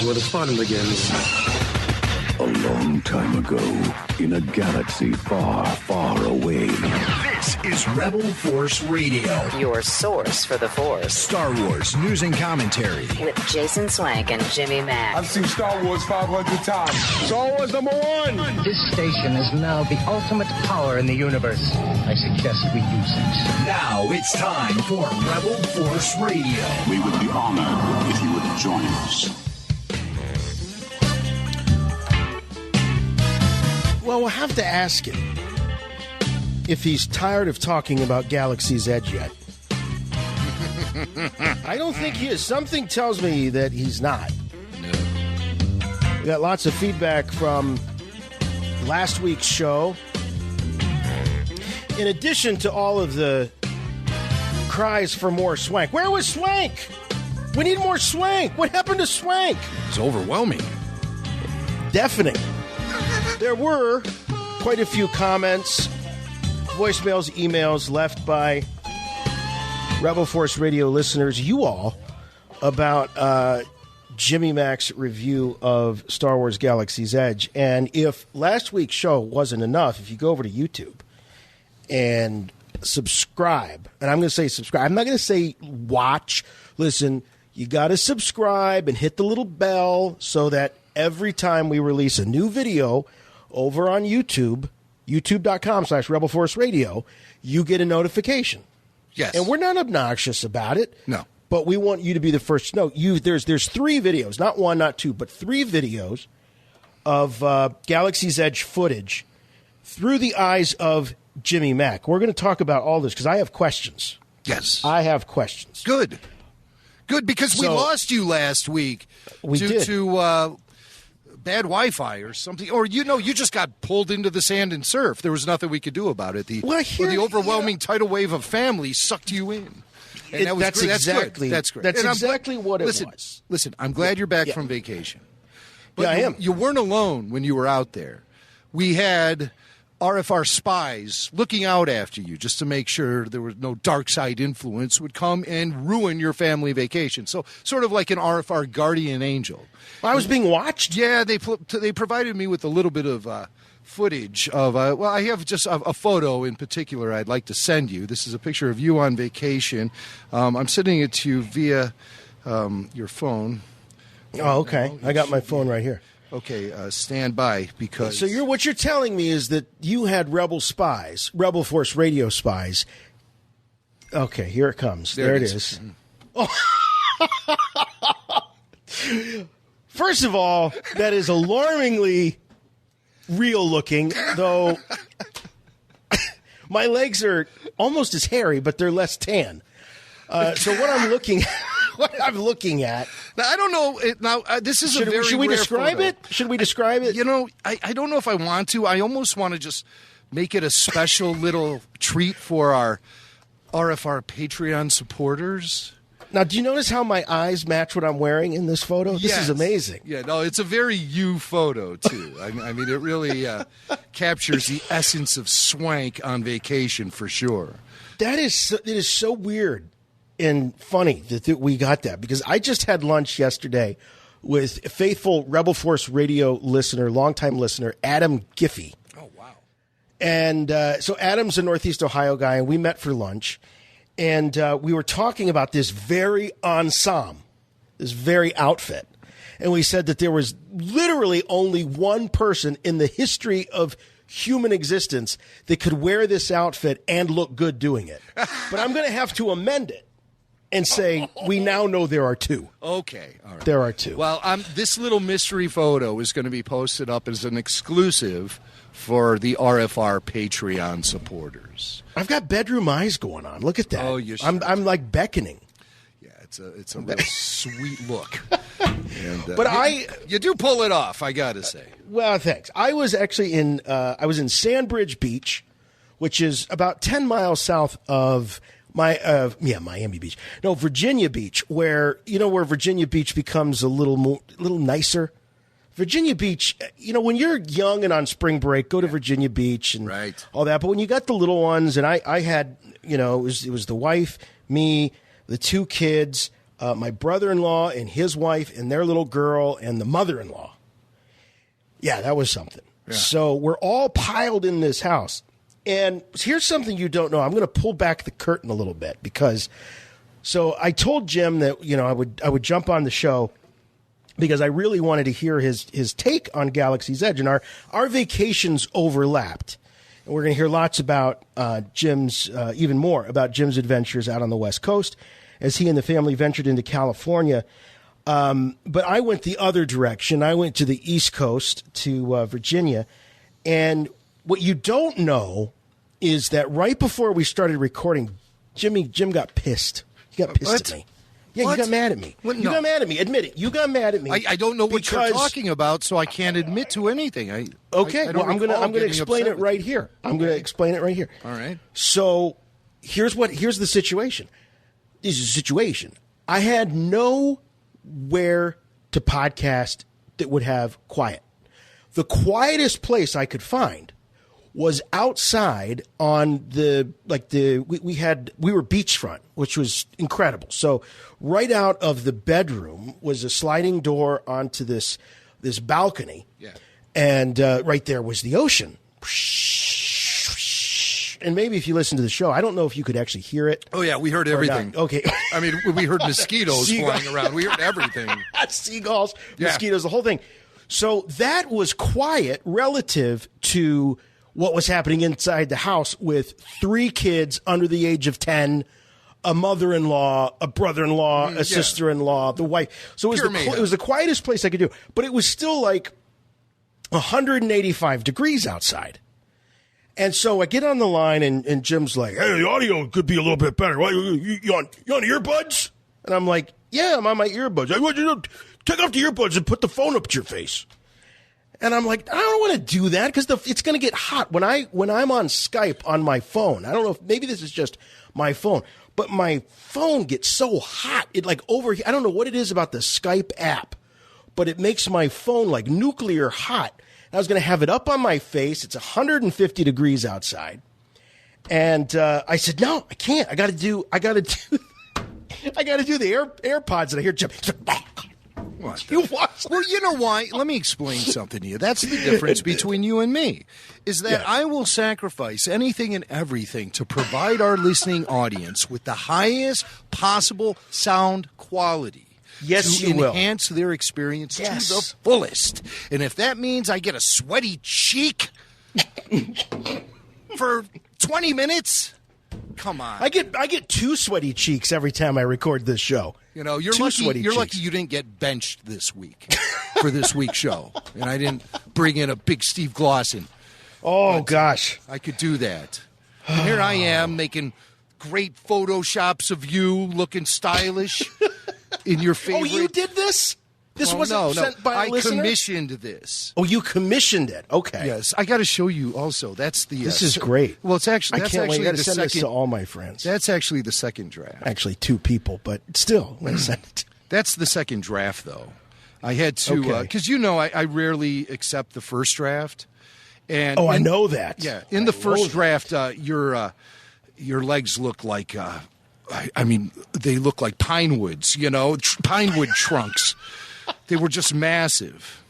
where the fun begins. A long time ago, in a galaxy far, far away. This is Rebel Force Radio. Your source for the Force. Star Wars news and commentary. With Jason Swank and Jimmy Mack. I've seen Star Wars 500 times. Star Wars #1. This station is now the ultimate power in the universe. I suggest we use it. Now it's time for Rebel Force Radio. We would be honored if you would join us. Well, we'll have to ask him if he's tired of talking about Galaxy's Edge yet. I don't think he is. Something tells me that he's not. No. We got lots of feedback from last week's show. In addition to all of the cries for more Swank. Where was Swank? We need more Swank. What happened to Swank? It's overwhelming. Deafening. There were quite a few comments, voicemails, emails left by Rebel Force Radio listeners, you all, about Jimmy Mac's review of Star Wars Galaxy's Edge. And if last week's show wasn't enough, if you go over to YouTube and subscribe, and I'm going to say subscribe, I'm not going to say watch. Listen, you got to subscribe and hit the little bell so that every time we release a new video over on YouTube, youtube.com/Rebel Force Radio, you get a notification. Yes. And we're not obnoxious about it. No. But we want you to be the first to know. There's 3 videos, not 1, not 2, but 3 videos of Galaxy's Edge footage through the eyes of Jimmy Mac. We're going to talk about all this because I have questions. Yes. I have questions. Good, because we lost you last week to bad Wi-Fi or something. Or, you just got pulled into the sand and surf. There was nothing we could do about it. The overwhelming tidal wave of family sucked you in. And that's great. exactly That's great. That's exactly what it was. Listen, I'm glad you're back from vacation. But yeah, I am. You weren't alone when you were out there. We had RFR spies looking out after you just to make sure there was no dark side influence would come and ruin your family vacation. So sort of like an RFR guardian angel. I was being watched? Yeah, they provided me with a little bit of footage of, I have just a photo in particular I'd like to send you. This is a picture of you on vacation. I'm sending it to you via your phone. Oh, okay. I got my phone right here. Okay, stand by because... So what you're telling me is that you had Rebel spies, Rebel Force Radio spies. Okay, here it comes. There it is. Oh. First of all, that is alarmingly real looking, though my legs are almost as hairy, but they're less tan. So what I'm looking at. Now, I don't know. This is a very Should we rare describe photo. it? Should we describe it? I don't know if I want to. I almost want to just make it a special little treat for our RFR Patreon supporters. Now, do you notice how my eyes match what I'm wearing in this photo? This is amazing. Yeah, no, it's a very you photo, too. I mean, it really captures the essence of Swank on vacation for sure. It is so weird and funny that we got that because I just had lunch yesterday with faithful Rebel Force Radio listener, longtime listener, Adam Giffey. Oh, wow. And so Adam's a Northeast Ohio guy, and we met for lunch. And we were talking about this very ensemble, this very outfit. And we said that there was literally only one person in the history of human existence that could wear this outfit and look good doing it. But I'm going to have to amend it and say we now know there are 2. Okay. All right. There are 2. Well, this little mystery photo is going to be posted up as an exclusive for the RFR Patreon supporters. I've got bedroom eyes going on. Look at that. Oh, you should. I'm like beckoning. Yeah, it's a real sweet look. And, but you do pull it off, I got to say. Well, thanks. I was actually in Sandbridge Beach, which is about 10 miles south of Miami Beach. No, Virginia Beach, where Virginia Beach becomes a little nicer. Virginia Beach, when you're young and on spring break, go to Virginia Beach and all that. But when you got the little ones, and I had, it was the wife, me, the 2 kids, my brother-in-law and his wife and their little girl and the mother-in-law. Yeah, that was something. Yeah. So we're all piled in this house. And here's something you don't know. I'm going to pull back the curtain a little bit because so I told Jim that, I would jump on the show because I really wanted to hear his take on Galaxy's Edge. And our vacations overlapped. And we're going to hear lots about Jim's, even more about Jim's adventures out on the West Coast as he and the family ventured into California. But I went the other direction. I went to the East Coast, to Virginia. And what you don't know is that right before we started recording, Jim got pissed. He got pissed at me. Yeah, what? You got mad at me. What? You got mad at me. Admit it. You got mad at me. I don't know what you're talking about, so I can't admit to anything. I'm going to explain it right here. I'm going to explain it right here. All right. So here's the situation. This is a situation. I had nowhere to podcast that would have quiet. The quietest place I could find was outside on we were beachfront, which was incredible. So right out of the bedroom was a sliding door onto this balcony. Yeah. And right there was the ocean. And maybe if you listen to the show, I don't know if you could actually hear it. Oh, yeah, we heard everything. Okay. I mean, we heard mosquitoes flying around. We heard everything. Seagulls, mosquitoes, the whole thing. So that was quiet relative to what was happening inside the house with 3 kids under the age of 10, a mother-in-law, a brother-in-law, a sister-in-law, the wife. So it was the quietest place I could do. But it was still like 185 degrees outside. And so I get on the line, and Jim's like, hey, the audio could be a little bit better. You on earbuds? And I'm like, yeah, I'm on my earbuds. I want you to take off the earbuds and put the phone up to your face. And I'm like, I don't want to do that because it's going to get hot when I'm on Skype on my phone. I don't know if maybe this is just my phone, but my phone gets so hot. I don't know what it is about the Skype app, but it makes my phone like nuclear hot. I was going to have it up on my face. It's 150 degrees outside. And I said, no, I can't. I got to do the AirPods. And I hear Jim. Well, you know why? Let me explain something to you. That's the difference between you and me, is that I will sacrifice anything and everything to provide our listening audience with the highest possible sound quality. Yes, to enhance their experience to the fullest. And if that means I get a sweaty cheek for 20 minutes, come on. I get 2 sweaty cheeks every time I record this show. You're lucky you didn't get benched this week for this week's show. And I didn't bring in a big Steve Glosson. Oh, gosh. I could do that. And here I am making great Photoshops of you looking stylish. In your favorite. Oh, you did this? This wasn't sent by a listener? I commissioned this. Oh, you commissioned it. Okay. Yes, I got to show you also. That's the. This is great. Well, it's actually. I can't wait. I got to send this to all my friends. That's actually the second draft. Actually, 2 people, but still, I'm going to send it. That's the second draft, though. I had to because I rarely accept the first draft. And I know that. Yeah, in the first draft, your legs look like. I mean, they look like pine woods, pine wood trunks. They were just massive.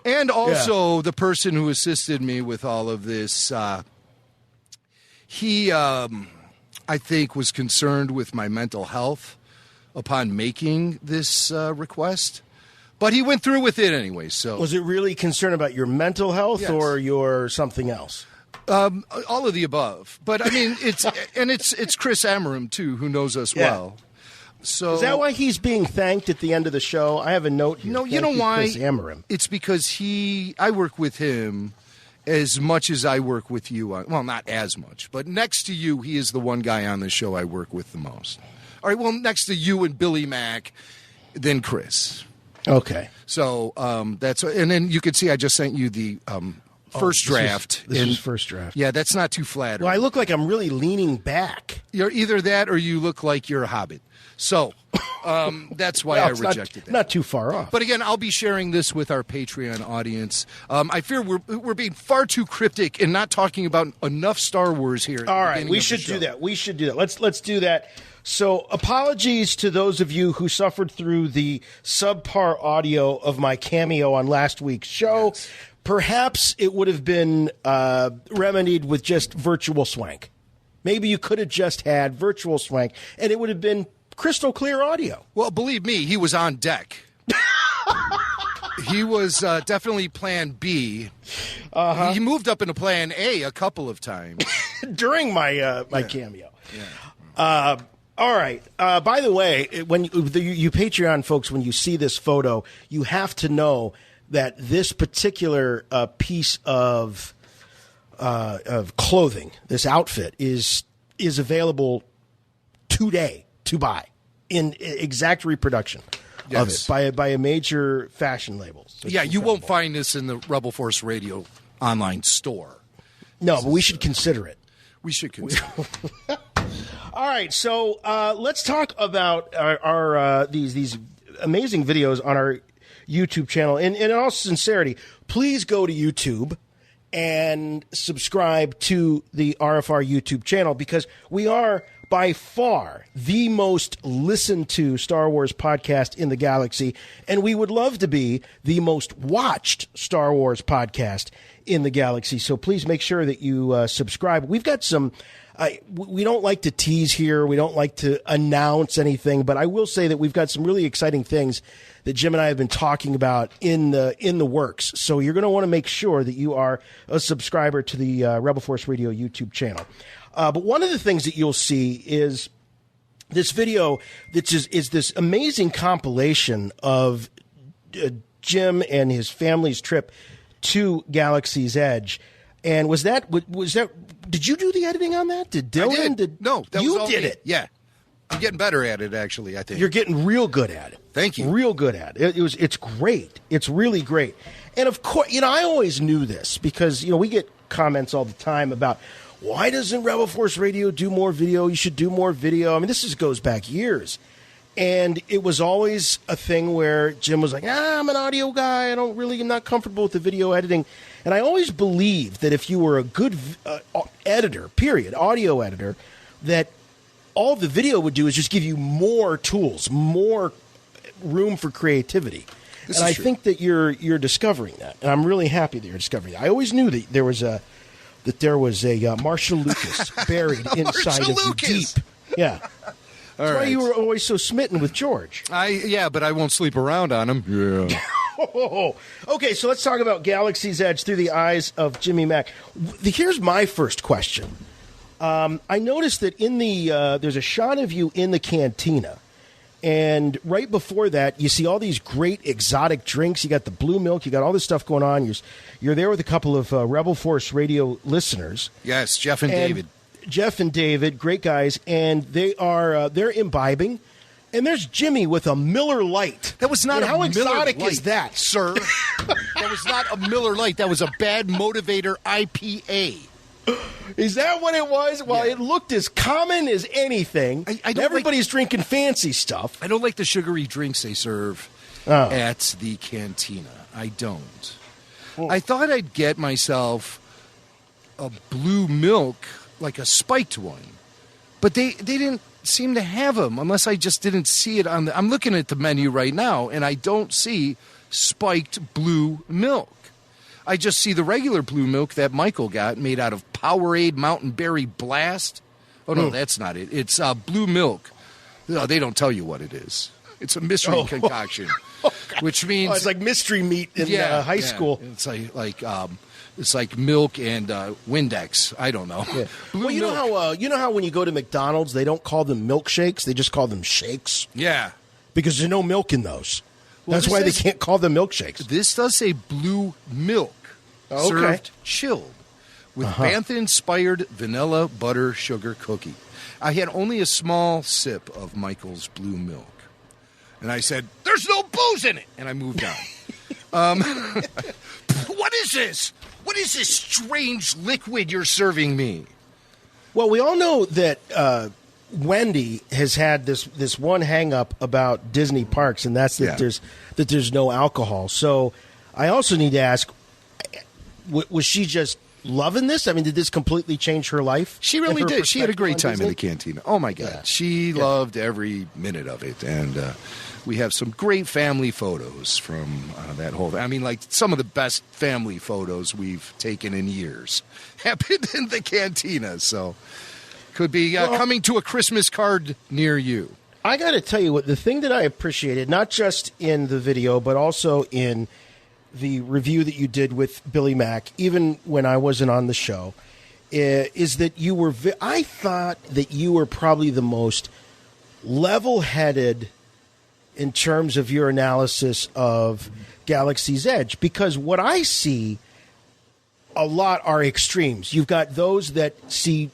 And also the person who assisted me with all of this, he, I think, was concerned with my mental health upon making this request. But he went through with it anyway. So was it really concerned about your mental health or your something else? All of the above, but I mean, it's Chris Ammerham too, who knows us well. So is that why he's being thanked at the end of the show? I have a note here. No, you know why? Chris Ammerham. It's because I work with him as much as I work with you. Well, not as much, but next to you, he is the one guy on the show I work with the most. All right, well, next to you and Billy Mack, then Chris. Okay. So that's, and then you can see I just sent you the. First draft. This is first draft. Yeah, that's not too flattering. Well, I look like I'm really leaning back. You're either that or you look like you're a hobbit. So that's why I rejected that. Not too far off. But again, I'll be sharing this with our Patreon audience. I fear we're being far too cryptic and not talking about enough Star Wars here. All right, we should do that. We should do that. Let's do that. So apologies to those of you who suffered through the subpar audio of my cameo on last week's show. Yes. Perhaps it would have been remedied with just virtual swank. Maybe you could have just had virtual swank, and it would have been crystal clear audio. Well, believe me, he was on deck. He was definitely Plan B. Uh-huh. He moved up into Plan A a couple of times during my cameo. Yeah. All right. By the way, when you Patreon folks, when you see this photo, you have to know that this particular piece of clothing, this outfit, is available today to buy in exact reproduction of it by a major fashion label. So you won't find this in the Rebel Force Radio online store. No, but we should consider it. We should consider it. All right, so let's talk about our these amazing videos on our YouTube channel. And in all sincerity, please go to YouTube and subscribe to the RFR YouTube channel, because we are by far the most listened to Star Wars podcast in the galaxy, and we would love to be the most watched Star Wars podcast in the galaxy. So please make sure that you subscribe. We've got some... we don't like to tease here. We don't like to announce anything, but I will say that we've got some really exciting things that Jim and I have been talking about in the works. So you're going to want to make sure that you are a subscriber to the Rebel Force Radio YouTube channel. But one of the things that you'll see is this video that is this amazing compilation of Jim and his family's trip to Galaxy's Edge. And was that did you do the editing on that? Did Dylan? I did. No, that you was all did me. it. Yeah. I'm getting better at it, actually, I think. You're getting real good at it. Thank you. Real good at it. It's great. It's really great. And of course, I always knew this because, we get comments all the time about, why doesn't Rebel Force Radio do more video? You should do more video. I mean, this goes back years. And it was always a thing where Jim was like, I'm an audio guy. I'm not comfortable with the video editing. And I always believed that if you were a good editor, audio editor, that all the video would do is just give you more tools, more room for creativity. And I think that you're discovering that. And I'm really happy that you're discovering that. I always knew that there was a Marshall Lucas buried inside of you deep. Yeah. That's why you were always so smitten with George. But I won't sleep around on him. Yeah. Okay, so let's talk about Galaxy's Edge through the eyes of Jimmy Mack. Here's my first question. I noticed that in there's a shot of you in the cantina, and right before that, you see all these great exotic drinks. You got the blue milk. You got all this stuff going on. You're there with a couple of Rebel Force Radio listeners. Yes, Jeff and David. Jeff and David, great guys, and they're imbibing. And there's Jimmy with a Miller Lite. That was not how Miller exotic Lite, is that, sir? That was not a Miller Lite. That was a Bad Motivator IPA. Is that what it was? Well, It looked as common as anything. Everybody's drinking fancy stuff. I don't like the sugary drinks they serve at the cantina. I don't. I thought I'd get myself a blue milk, like a spiked one. But they didn't seem to have them, unless I just didn't see it on the... I'm looking at the menu right now, and I don't see spiked blue milk. I just see the regular blue milk that Michael got, made out of Powerade Mountain Berry Blast. Oh, no, that's not it. It's blue milk. No, they don't tell you what it is. It's a mystery concoction, which means... it's like mystery meat in high school. It's it's like milk and Windex. I don't know. Yeah. Well, you know how when you go to McDonald's, they don't call them milkshakes; they just call them shakes. Yeah, because there's no milk in those. Well, that's why they can't call them milkshakes. This does say blue milk, served chilled with Bantha-inspired vanilla butter sugar cookie. I had only a small sip of Michael's blue milk, and I said, "There's no booze in it," and I moved on. What is this? What is this strange liquid you're serving me? Well, we all know that Wendy has had this one hang up about Disney parks, and that's that there's no alcohol. So I also need to ask, was she just loving this? I mean, did this completely change her life? She really did. She had a great time in the cantina. Oh, my God. Yeah. She loved every minute of it. And we have some great family photos from that whole thing. I mean, like some of the best family photos we've taken in years happened in the cantina. So could be coming to a Christmas card near you. I got to tell you what, the thing that I appreciated, not just in the video, but also in the review that you did with Billy Mack, even when I wasn't on the show, is that you were, I thought that you were probably the most level-headed in terms of your analysis of Galaxy's Edge, because what I see a lot are extremes. You've got those that see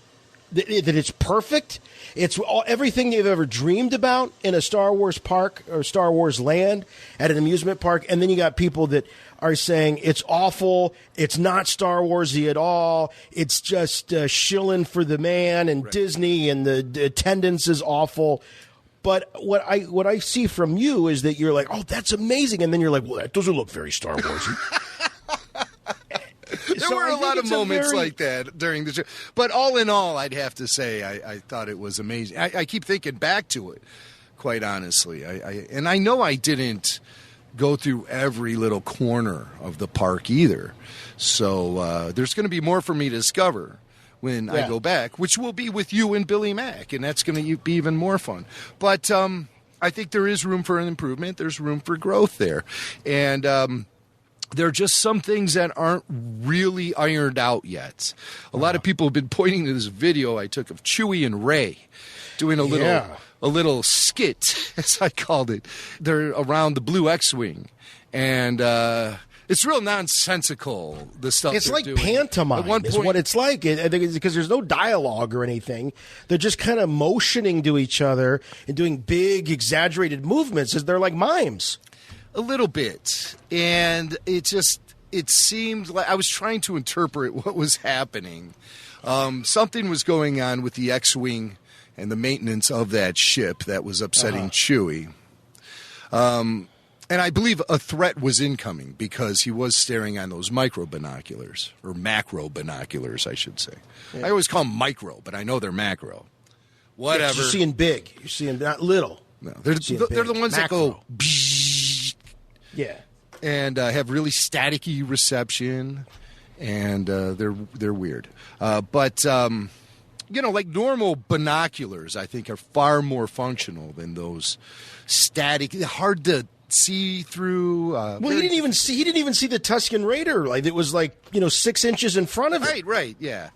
that it's perfect. It's everything they've ever dreamed about in a Star Wars park or Star Wars land at an amusement park. And then you got people that are saying it's awful. It's not Star Warsy at all. It's just shilling for the man and Disney, and the attendance is awful. But what I see from you is that you're like, oh, that's amazing. And then you're like, well, that doesn't look very Star Warsy. There were a lot of moments like that during the show. But all in all, I'd have to say I thought it was amazing. I keep thinking back to it, quite honestly. And I know I didn't go through every little corner of the park either. So there's going to be more for me to discover when I go back, which will be with you and Billy Mack, and that's going to be even more fun. But I think there is room for an improvement. There's room for growth there. And there are just some things that aren't really ironed out yet. A lot of people have been pointing to this video I took of Chewie and Rey doing a little skit, as I called it. They're around the blue X-Wing, and it's real nonsensical, the stuff it's they're like doing. Pantomime is what it's like. I think it's because there's no dialogue or anything. They just kind of motioning to each other and doing big, exaggerated movements as they're like mimes. A little bit. And it seemed like I was trying to interpret what was happening. Something was going on with the X-Wing and the maintenance of that ship that was upsetting Chewie. And I believe a threat was incoming because he was staring on those micro binoculars, or macro binoculars, I should say. Yeah. I always call them micro, but I know they're macro. Whatever. Yeah, you're seeing big. You're seeing not little. No, they're the ones macro. That go... Yeah, and have really staticky reception, and they're weird. But like normal binoculars, I think are far more functional than those static, hard to see through. Well, he didn't even see the Tusken Raider. Like it was 6 inches in front of it. Right, yeah.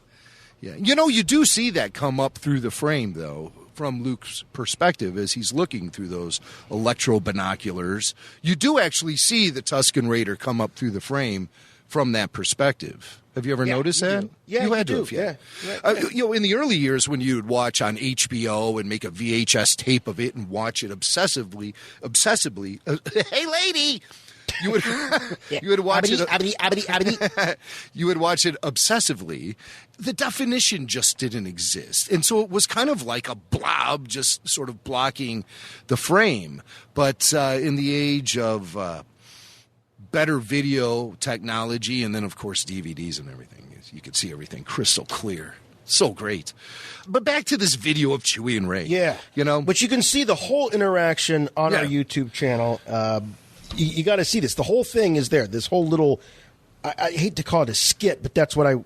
You do see that come up through the frame though. From Luke's perspective, as he's looking through those electro binoculars, you do actually see the Tusken Raider come up through the frame from that perspective. Have you ever noticed that? Do. Yeah, you had to. Have, yeah. In the early years when you'd watch on HBO and make a VHS tape of it and watch it obsessively. Hey, lady. You would watch it. You would watch it obsessively. The definition just didn't exist, and so it was kind of like a blob, just sort of blocking the frame. But in the age of better video technology, and then of course DVDs and everything, you could see everything crystal clear. So great. But back to this video of Chewie and Rey. Yeah, But you can see the whole interaction on our YouTube channel. You got to see this. The whole thing is there. This whole little, I hate to call it a skit, but that's what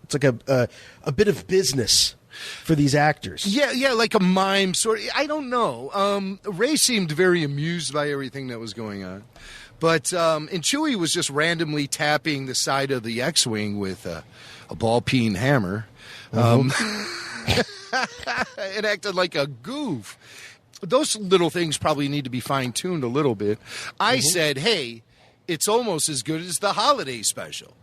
it's like a bit of business for these actors. Yeah, like a mime sort of. I don't know. Rey seemed very amused by everything that was going on. But, and Chewie was just randomly tapping the side of the X-Wing with a ball-peen hammer. It acted like a goof. Those little things probably need to be fine-tuned a little bit. I said, hey, it's almost as good as the holiday special.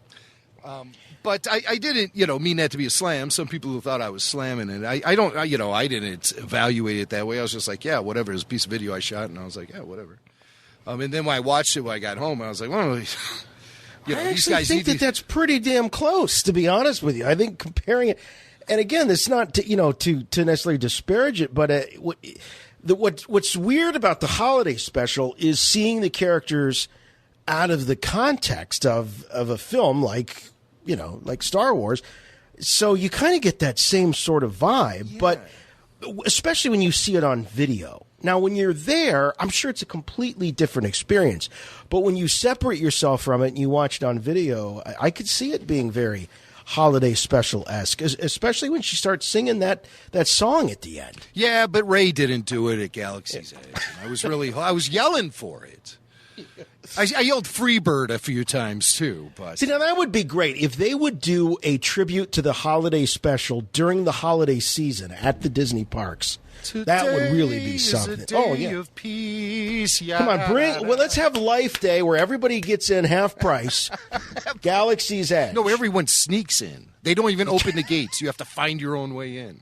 But I didn't, mean that to be a slam. Some people thought I was slamming it. I didn't evaluate it that way. I was just like, yeah, whatever. It was a piece of video I shot, and I was like, yeah, whatever. And then when I watched it when I got home, I was like, well, I actually think that's pretty damn close, to be honest with you. I think comparing it, And again, it's not to necessarily disparage it, but what's weird about the holiday special is seeing the characters out of the context of a film like Star Wars. So you kind of get that same sort of vibe, but especially when you see it on video. Now, when you're there, I'm sure it's a completely different experience. But when you separate yourself from it and you watch it on video, I could see it being very holiday special-esque, especially when she starts singing that song at the end. Yeah, but Ray didn't do it at Galaxy's Edge. I was yelling for it. I yelled Freebird a few times, too. But see, now that would be great if they would do a tribute to the holiday special during the holiday season at the Disney parks. That would really be something. Of peace. Come on, let's have Life Day where everybody gets in half price. Galaxy's Edge. No, everyone sneaks in. They don't even open the gates. You have to find your own way in.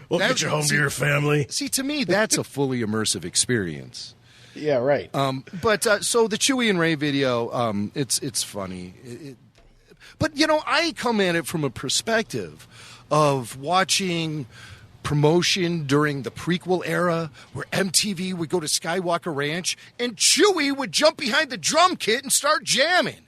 We'll get you home to your family. See, to me, that's a fully immersive experience. Yeah, right. But so the Chewie and Rey video, it's funny. But, I come at it from a perspective of watching promotion during the prequel era where MTV would go to Skywalker Ranch and Chewie would jump behind the drum kit and start jamming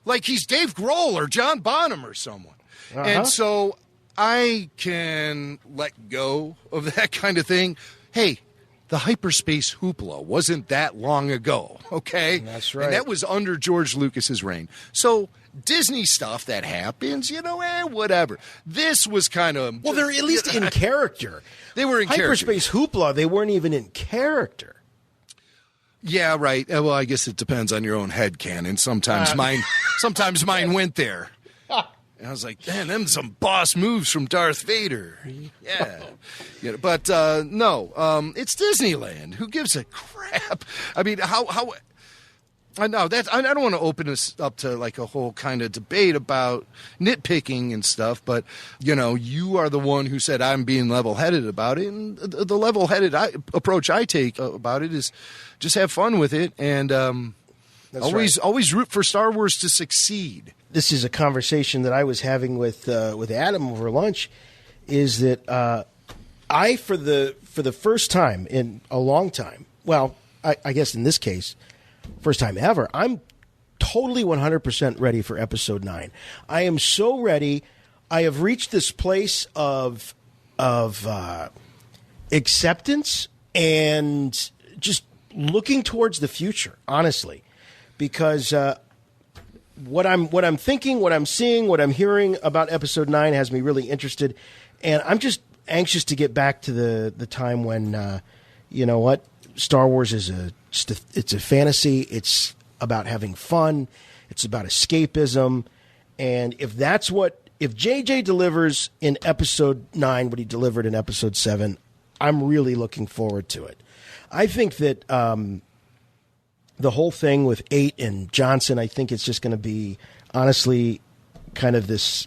like he's Dave Grohl or John Bonham or someone. And so I can let go of that kind of thing. Hey, the hyperspace hoopla wasn't that long ago, okay? That's right. And that was under George Lucas's reign. So Disney stuff that happens, whatever. This was kind of... Well, they're at least in character. They were in hyperspace character. Hoopla, they weren't even in character. Yeah, right. Well, I guess it depends on your own headcanon. Sometimes mine went there. And I was like, man, them some boss moves from Darth Vader. Yeah. But no, it's Disneyland. Who gives a crap? I mean, how I know that I don't want to open this up to like a whole kind of debate about nitpicking and stuff, but you are the one who said I'm being level-headed about it, and the level-headed approach I take about it is just have fun with it, and always root for Star Wars to succeed. This is a conversation that I was having with Adam over lunch. Is that I for the first time in a long time? Well, I guess in this case, first time ever. I'm totally 100% ready for episode 9. I am so ready. I have reached this place of acceptance and just looking towards the future, honestly, because. What I'm thinking, what I'm seeing, what I'm hearing about episode 9 has me really interested, and I'm just anxious to get back to the time when Star Wars is it's a fantasy. It's about having fun. It's about escapism, and if JJ delivers in episode 9 what he delivered in episode 7, I'm really looking forward to it. I think that. The whole thing with 8 and Johnson, I think it's just going to be, honestly, kind of this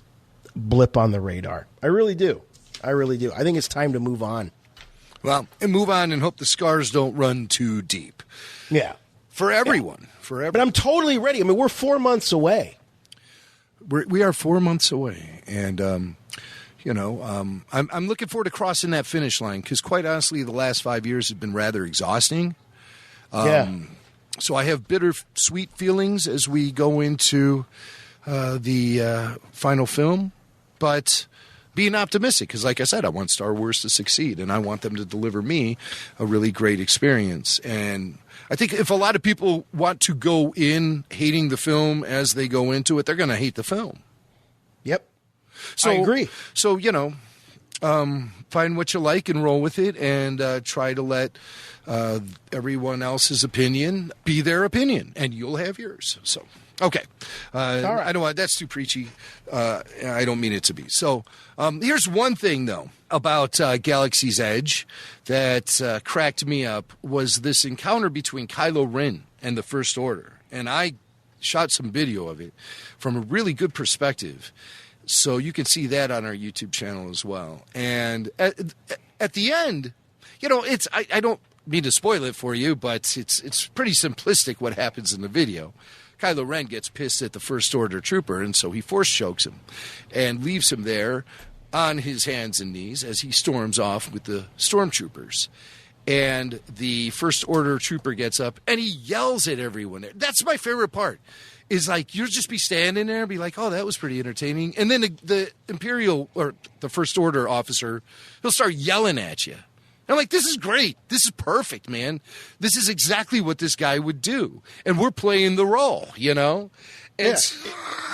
blip on the radar. I really do. I think it's time to move on. Well, and move on and hope the scars don't run too deep. Yeah. For everyone. But I'm totally ready. I mean, we're 4 months away. We are 4 months away. And, I'm looking forward to crossing that finish line because, quite honestly, the last 5 years have been rather exhausting. So I have bittersweet feelings as we go into the final film, but being optimistic because, like I said, I want Star Wars to succeed, and I want them to deliver me a really great experience. And I think if a lot of people want to go in hating the film as they go into it, they're going to hate the film. Yep. I agree. So, find what you like and roll with it and try to let everyone else's opinion be their opinion, and you'll have yours. So, okay. All right. I know that's too preachy. I don't mean it to be. So, here's one thing, though, about Galaxy's Edge that cracked me up was this encounter between Kylo Ren and the First Order. And I shot some video of it from a really good perspective. So you can see that on our YouTube channel as well. And at the end, I don't mean to spoil it for you, but it's pretty simplistic what happens in the video. Kylo Ren gets pissed at the First Order trooper, and so he force chokes him and leaves him there on his hands and knees as he storms off with the stormtroopers. And the First Order trooper gets up and he yells at everyone there. That's my favorite part. Is like, you'll just be standing there and be like, oh, that was pretty entertaining. And then the Imperial, or the First Order officer, he'll start yelling at you. And I'm like, this is great. This is perfect, man. This is exactly what this guy would do. And we're playing the role, you know? And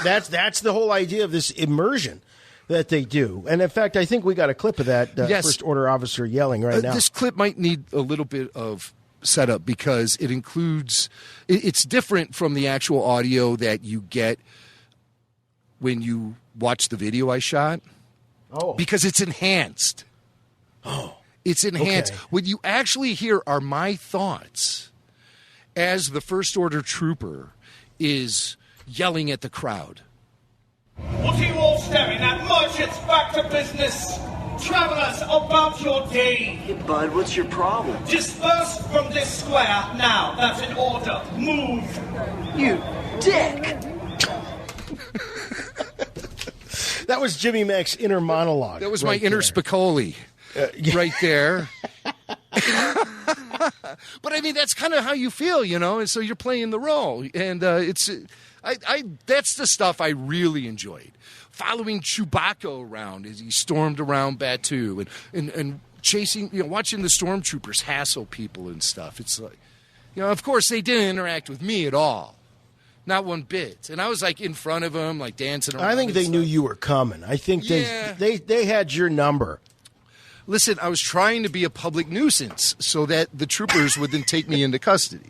That's the whole idea of this immersion that they do. And in fact, I think we got a clip of that First Order officer yelling right now. This clip might need a little bit of setup because it includes, it's different from the actual audio that you get when you watch the video I shot. Oh. Because it's enhanced. Oh. It's enhanced. Okay. What you actually hear are my thoughts as the First Order trooper is yelling at the crowd. What are you all staring at? Merchants, back to business. Travelers, about your day. Hey, bud, what's your problem? Disperse from this square now. That's an order. Move. You dick. That was Jimmy Mac's inner monologue. That was my inner Spicoli right there. But I mean, that's kind of how you feel, you know, and so you're playing the role. And that's the stuff I really enjoyed. Following Chewbacca around as he stormed around Batuu and chasing, you know, watching the stormtroopers hassle people and stuff. It's like, you know, of course they didn't interact with me at all. Not one bit. And I was like in front of them, like dancing around. I think they knew you were coming. I think they had your number. Listen, I was trying to be a public nuisance so that the troopers would then take me into custody.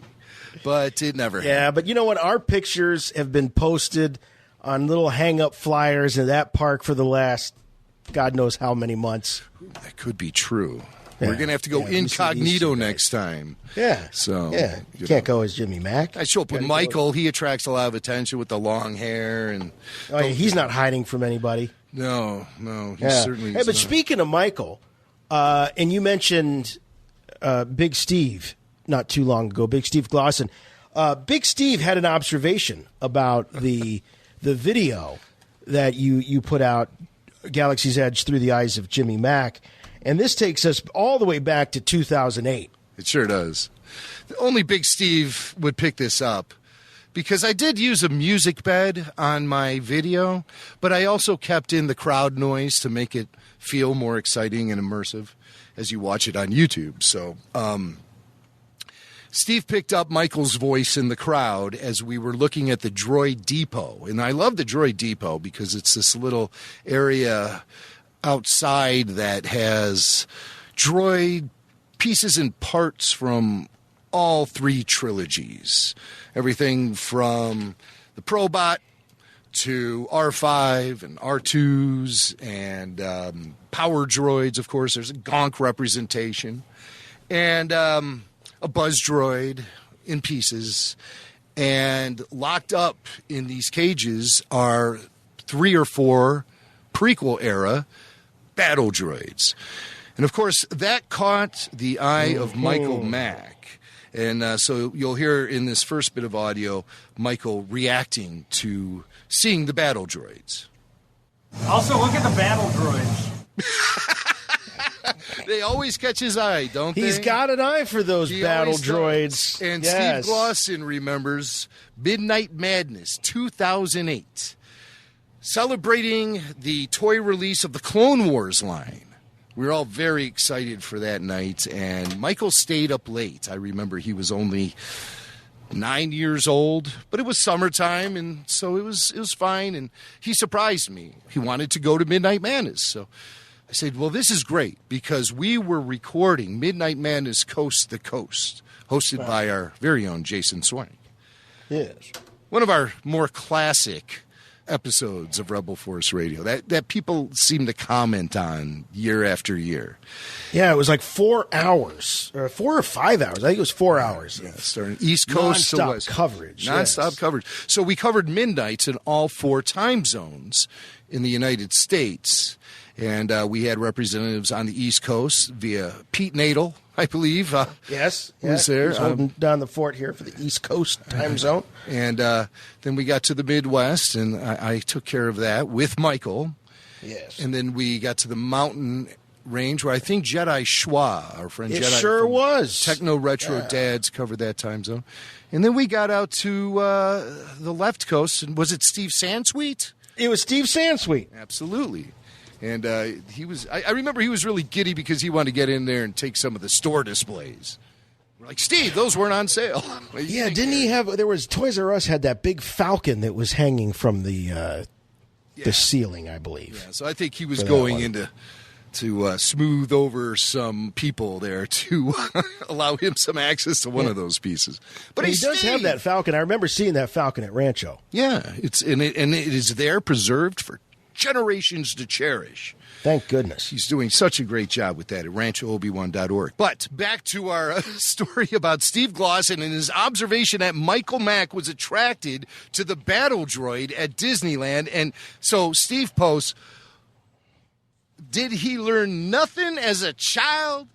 But it never happened. Yeah, but you know what? Our pictures have been posted on little hang-up flyers in that park for the last God knows how many months. That could be true. Yeah. We're going to have to go incognito next time. Yeah. So you can't go as Jimmy Mac. I show up with Michael. He attracts a lot of attention with the long hair. And he's not hiding from anybody. No, he certainly is. Hey, but speaking of Michael, and you mentioned Big Steve not too long ago, Big Steve Glosson. Big Steve had an observation about the video that you put out, Galaxy's Edge Through the Eyes of Jimmy Mac, and this takes us all the way back to 2008. It sure does. Only Big Steve would pick this up because I did use a music bed on my video, but I also kept in the crowd noise to make it feel more exciting and immersive as you watch it on YouTube. So Steve picked up Michael's voice in the crowd as we were looking at the Droid Depot. And I love the Droid Depot because it's this little area outside that has droid pieces and parts from all three trilogies. Everything from the Probot to R5 and R2s and power droids, of course. There's a Gonk representation. And a buzz droid in pieces, and locked up in these cages are 3 or 4 prequel era battle droids. And of course that caught the eye of Michael Mack. And so you'll hear in this first bit of audio Michael reacting to seeing the battle droids. Also, look at the battle droids. They always catch his eye, don't they? He's got an eye for those battle droids. And Steve Glosson remembers Midnight Madness 2008, celebrating the toy release of the Clone Wars line. We were all very excited for that night, and Michael stayed up late. I remember he was only 9 years old, but it was summertime, and so it was fine, and he surprised me. He wanted to go to Midnight Madness, so I said, well, this is great because we were recording Midnight Madness Coast to Coast, hosted by our very own Jason Swank. Yes. One of our more classic episodes of Rebel Force Radio that people seem to comment on year after year. Yeah, it was like 4 hours, or 4 or 5 hours. I think it was 4 hours. Yeah, starting East Coast to West coverage. Non-stop coverage. So we covered midnights in all 4 time zones in the United States. And we had representatives on the East Coast via Pete Nadel I believe. Yes. Was there. He's holding down the fort here for the East Coast time zone. And then we got to the Midwest, and I took care of that with Michael. Yes. And then we got to the mountain range where I think Jedi Schwa, our friend it Jedi. Sure was. Techno Retro Dads covered that time zone. And then we got out to the left coast, and was it Steve Sansweet? It was Steve Sansweet. Absolutely. And he was. I remember he was really giddy because he wanted to get in there and take some of the store displays. We're like, Steve, those weren't on sale. Yeah, didn't he have? There was Toys R Us had that big falcon that was hanging from the ceiling, I believe. Yeah, so I think he was going into to smooth over some people there to allow him some access to one of those pieces. But he does have that falcon. I remember seeing that falcon at Rancho. Yeah, it is there preserved for generations to cherish. Thank goodness. He's doing such a great job with that at ranchoobi1.org. But back to our story about Steve Glosson and his observation that Michael Mack was attracted to the battle droid at Disneyland. And so Steve posts, did he learn nothing as a child?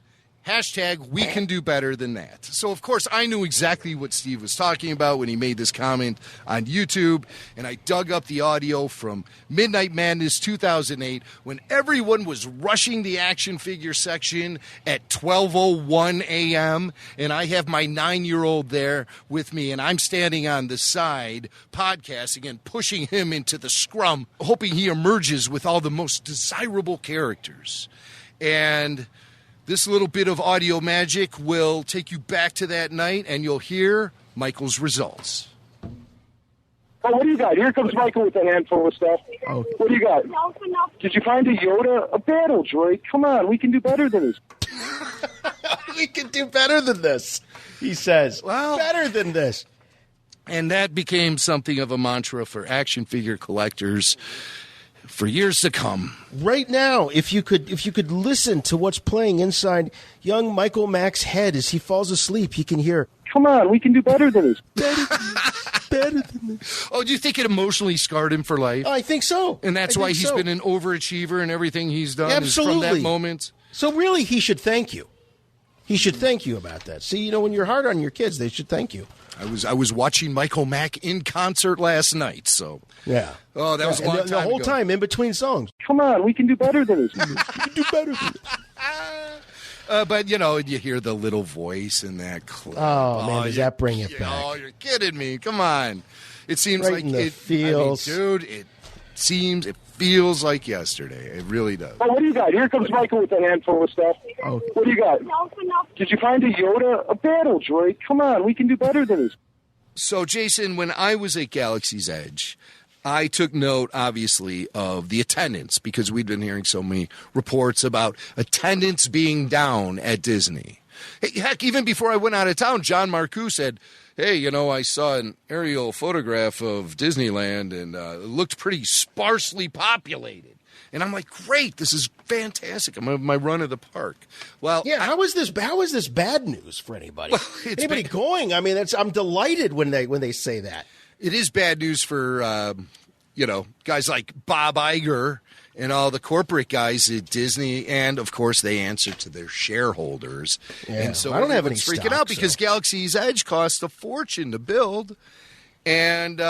Hashtag, we can do better than that. So, of course, I knew exactly what Steve was talking about when he made this comment on YouTube, and I dug up the audio from Midnight Madness 2008 when everyone was rushing the action figure section at 12:01 a.m., and I have my 9-year-old there with me, and I'm standing on the side podcasting and pushing him into the scrum, hoping he emerges with all the most desirable characters. And this little bit of audio magic will take you back to that night, and you'll hear Michael's results. Oh, what do you got? Here comes Michael with a handful of stuff. Oh. What do you got? Did you find a Yoda? A battle droid? Come on, we can do better than this. We can do better than this, he says. Well, better than this. And that became something of a mantra for action figure collectors for years to come. Right now, if you could listen to what's playing inside young Michael Mack's head as he falls asleep, you can hear, come on, we can do better than this. Better than this. Oh, do you think it emotionally scarred him for life? I think so. And that's why he's been an overachiever in everything he's done. Absolutely. Is from that moment. So really, he should thank you. He should thank you about that. See, when you're hard on your kids, they should thank you. I was watching Michael Mack in concert last night, so yeah. Oh, that was a long time the whole ago. time in between songs. Come on, we can do better than this. We can do better than this. But you hear the little voice in that clip. Oh man, does that bring it back? Oh, you're kidding me! Come on, it seems right like in the it feels. I mean, dude. It feels like yesterday. It really does. Oh, what do you got? Here comes Michael with a handful of stuff. Oh. What do you got? Did you find a Yoda? A battle droid? Come on, we can do better than this. So, Jason, when I was at Galaxy's Edge, I took note, obviously, of the attendance because we'd been hearing so many reports about attendance being down at Disney. Heck, even before I went out of town, John Marcoux said, hey, I saw an aerial photograph of Disneyland and it looked pretty sparsely populated. And I'm like, great, this is fantastic. I'm on my run of the park. Well, yeah. How is this bad news for anybody? Well, anybody going? I mean, I'm delighted when they say that. It is bad news for guys like Bob Iger and all the corporate guys at Disney, and of course they answer to their shareholders. Yeah, and so I don't have any freaking stock, out because Galaxy's Edge cost a fortune to build, and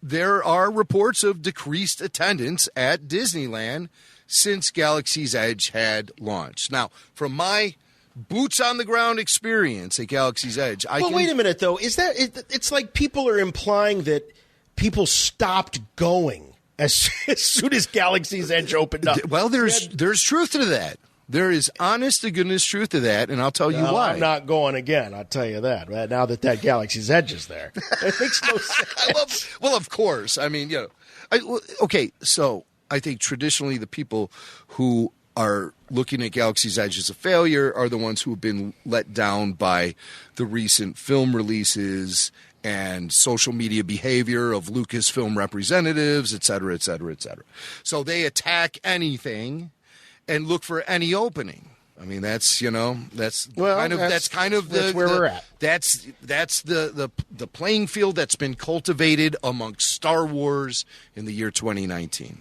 there are reports of decreased attendance at Disneyland since Galaxy's Edge had launched. Now, from my boots on the ground experience at Galaxy's Edge, wait a minute though. Is that it's like people are implying that people stopped going as soon as Galaxy's Edge opened up? Well, there's truth to that. There is honest to goodness truth to that, and I'll tell you why. I'm not going again, I'll tell you that. Now that Galaxy's Edge is there. It makes no sense. Well, of course. I mean, okay, so I think traditionally the people who are looking at Galaxy's Edge as a failure are the ones who have been let down by the recent film releases and social media behavior of Lucasfilm representatives, et cetera, et cetera, et cetera. So they attack anything and look for any opening. I mean, that's where we're at. That's the playing field that's been cultivated amongst Star Wars in the year 2019.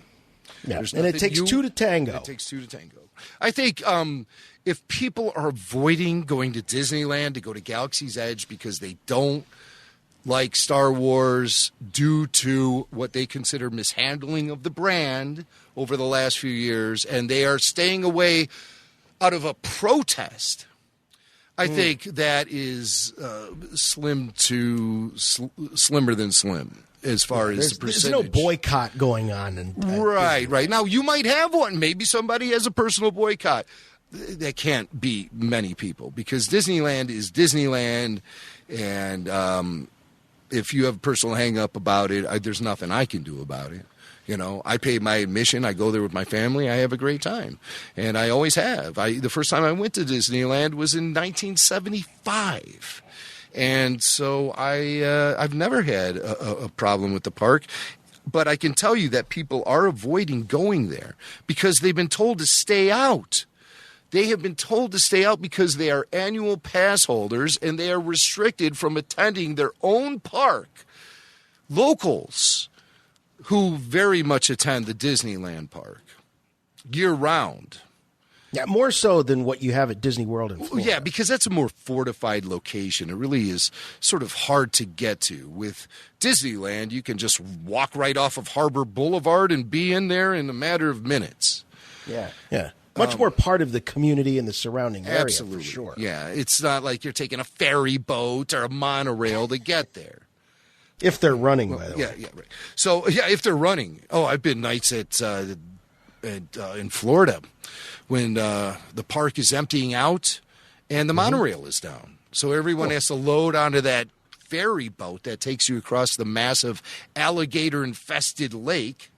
Yeah, and it takes two to tango. It takes two to tango. I think if people are avoiding going to Disneyland to go to Galaxy's Edge because they don't like Star Wars due to what they consider mishandling of the brand over the last few years, and they are staying away out of a protest, I think that is slimmer than slim as far as the percentage. There's no boycott going on. Right. Now, you might have one. Maybe somebody has a personal boycott. That can't be many people because Disneyland is Disneyland, and if you have a personal hang-up about it, there's nothing I can do about it. You know, I pay my admission. I go there with my family. I have a great time, and I always have. The first time I went to Disneyland was in 1975, and so I've never had a problem with the park. But I can tell you that people are avoiding going there because they've been told to stay out. They have been told to stay out because they are annual pass holders and they are restricted from attending their own park. Locals who very much attend the Disneyland park year-round. Yeah, more so than what you have at Disney World in Florida. Yeah, because that's a more fortified location. It really is sort of hard to get to. With Disneyland, you can just walk right off of Harbor Boulevard and be in there in a matter of minutes. Yeah. Much more part of the community and the surrounding area, absolutely. For sure. Yeah, it's not like you're taking a ferry boat or a monorail to get there. If they're running, by the way. Yeah, right. So, if they're running. Oh, I've been nights in Florida when the park is emptying out and the monorail is down. So everyone has to load onto that ferry boat that takes you across the massive alligator-infested lake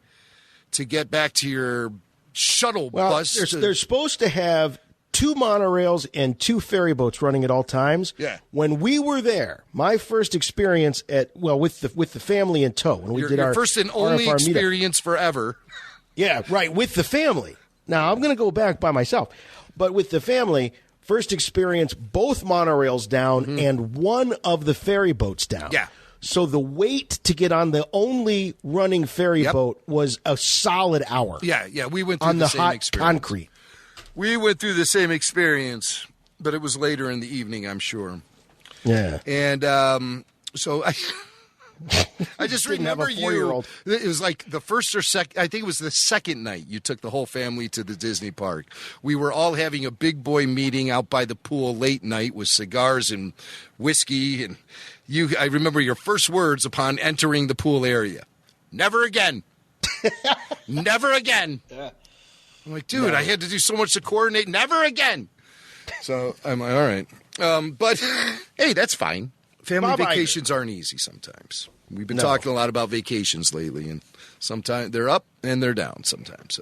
to get back to your shuttle bus. They're supposed to have 2 monorails and 2 ferry boats running at all times. Yeah. When we were there, my first experience with the family in tow, when we did our first and only RFR experience forever. Yeah, right, with the family. Now I'm going to go back by myself, but with the family, first experience both monorails down and one of the ferry boats down. Yeah. So the wait to get on the only running ferry boat was a solid hour. Yeah, we went through on the same hot experience. concrete. We went through the same experience, but it was later in the evening, I'm sure. Yeah. And so I just remember you. It was like the first or second, I think it was the second night you took the whole family to the Disney park. We were all having a big boy meeting out by the pool late night with cigars and whiskey, and I remember your first words upon entering the pool area. Never again. Never again. Yeah. I'm like, dude, I had to do so much to coordinate. Never again. So I'm like, all right. But, hey, that's fine. Family vacations aren't easy sometimes. We've been talking a lot about vacations lately, and sometimes they're up and they're down sometimes.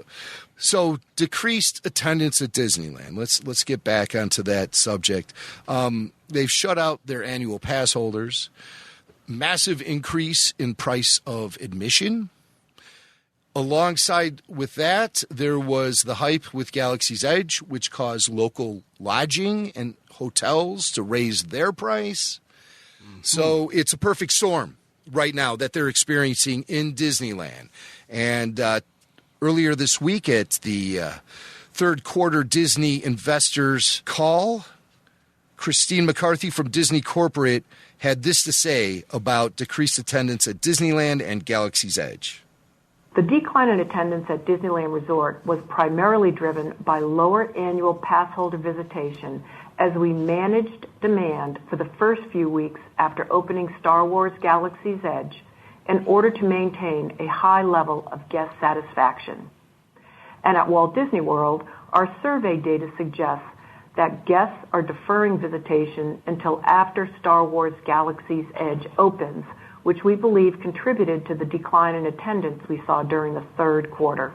So decreased attendance at Disneyland. Let's get back onto that subject. They've shut out their annual pass holders. Massive increase in price of admission. Alongside with that, there was the hype with Galaxy's Edge, which caused local lodging and hotels to raise their price. So it's a perfect storm right now that they're experiencing in Disneyland. And earlier this week at the third quarter Disney investors call, Christine McCarthy from Disney Corporate had this to say about decreased attendance at Disneyland and Galaxy's Edge. The decline in attendance at Disneyland Resort was primarily driven by lower annual pass holder visitation as we managed demand for the first few weeks after opening Star Wars Galaxy's Edge in order to maintain a high level of guest satisfaction. And at Walt Disney World, our survey data suggests that guests are deferring visitation until after Star Wars Galaxy's Edge opens, which we believe contributed to the decline in attendance we saw during the third quarter.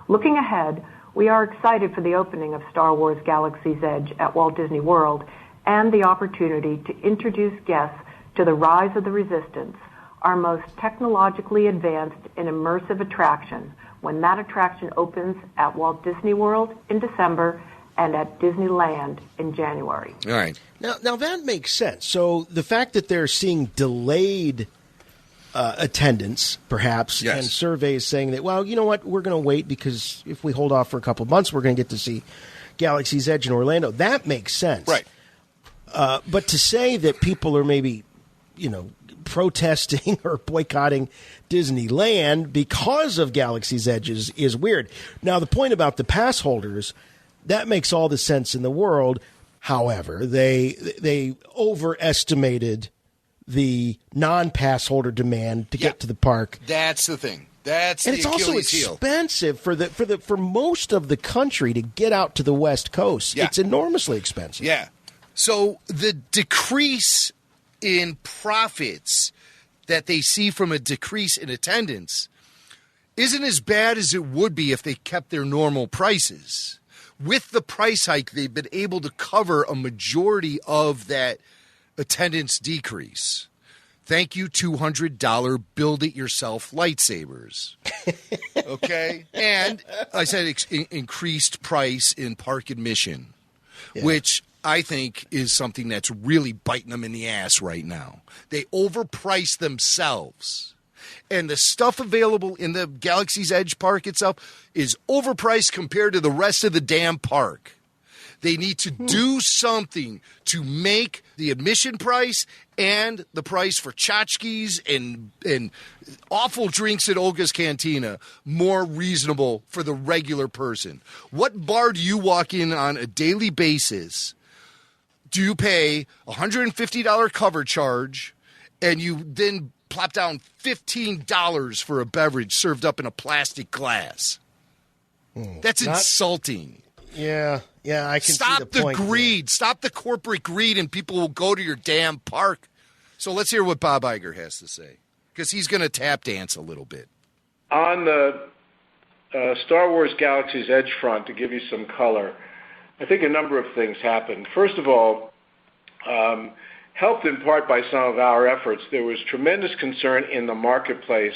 Looking ahead, we are excited for the opening of Star Wars Galaxy's Edge at Walt Disney World and the opportunity to introduce guests to the Rise of the Resistance, our most technologically advanced and immersive attraction, when that attraction opens at Walt Disney World in December and at Disneyland in January. All right. Now that makes sense. So the fact that they're seeing delayed attendance, perhaps, and surveys saying that, well, you know what, we're going to wait because if we hold off for a couple of months, we're going to get to see Galaxy's Edge in Orlando. That makes sense. Right. But to say that people are maybe, protesting or boycotting Disneyland because of Galaxy's Edge is weird. Now, the point about the pass holders, that makes all the sense in the world. However, they overestimated the non-pass holder demand to get to the park. That's the thing. That's and the it's also Achilles heel. expensive for most of the country to get out to the West Coast. Yeah. It's enormously expensive. Yeah. So the decrease in profits that they see from a decrease in attendance isn't as bad as it would be if they kept their normal prices. With the price hike, they've been able to cover a majority of that attendance decrease. Thank you, $200 build-it-yourself lightsabers. Okay? And I said increased price in park admission, which I think is something that's really biting them in the ass right now. They overprice themselves. And the stuff available in the Galaxy's Edge park itself is overpriced compared to the rest of the damn park. They need to do something to make the admission price and the price for tchotchkes and awful drinks at Olga's Cantina more reasonable for the regular person. What bar do you walk in on a daily basis? Do you pay $150 cover charge and you then plop down $15 for a beverage served up in a plastic glass? That's insulting. Yeah, I can Stop see the point. Greed. There. Stop the corporate greed, and people will go to your damn park. So let's hear what Bob Iger has to say, because he's going to tap dance a little bit. On the Star Wars Galaxy's Edge front, to give you some color, I think a number of things happened. First of all, helped in part by some of our efforts, there was tremendous concern in the marketplace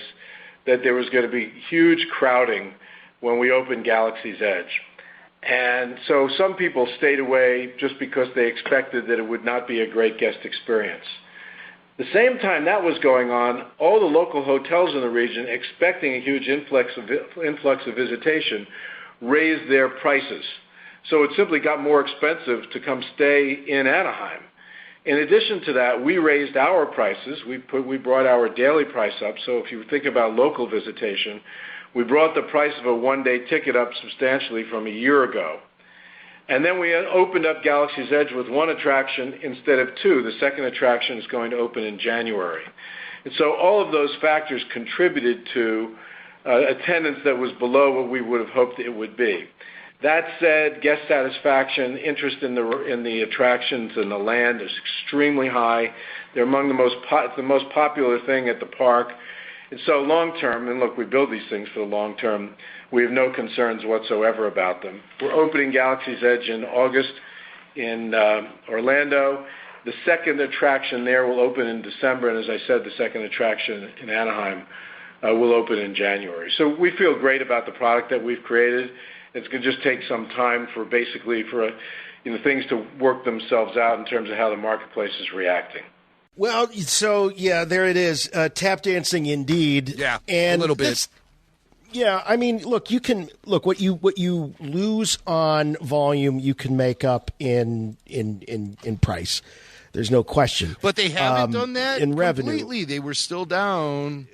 that there was going to be huge crowding when we opened Galaxy's Edge. And so some people stayed away just because they expected that it would not be a great guest experience. The same time that was going on, all the local hotels in the region, expecting a huge influx of visitation, raised their prices. So it simply got more expensive to come stay in Anaheim. In addition to that, we raised our prices. We brought our daily price up. So if you think about local visitation, we brought the price of a one-day ticket up substantially from a year ago. And then we opened up Galaxy's Edge with one attraction instead of two. The second attraction is going to open in January. And so all of those factors contributed to attendance that was below what we would have hoped it would be. That said, guest satisfaction, interest in the attractions and the land is extremely high. They're among the most popular thing at the park. And so long term, and look, we build these things for the long term, we have no concerns whatsoever about them. We're opening Galaxy's Edge in August in Orlando. The second attraction there will open in December, and as I said, the second attraction in Anaheim will open in January. So we feel great about the product that we've created. It's going to just take some time for things to work themselves out in terms of how the marketplace is reacting. Well, so yeah, there it is. Tap dancing indeed. Yeah, and a little bit. Yeah, I mean, look, what you lose on volume, you can make up in price. There's no question. But they haven't done that in revenue. Completely. They were still down.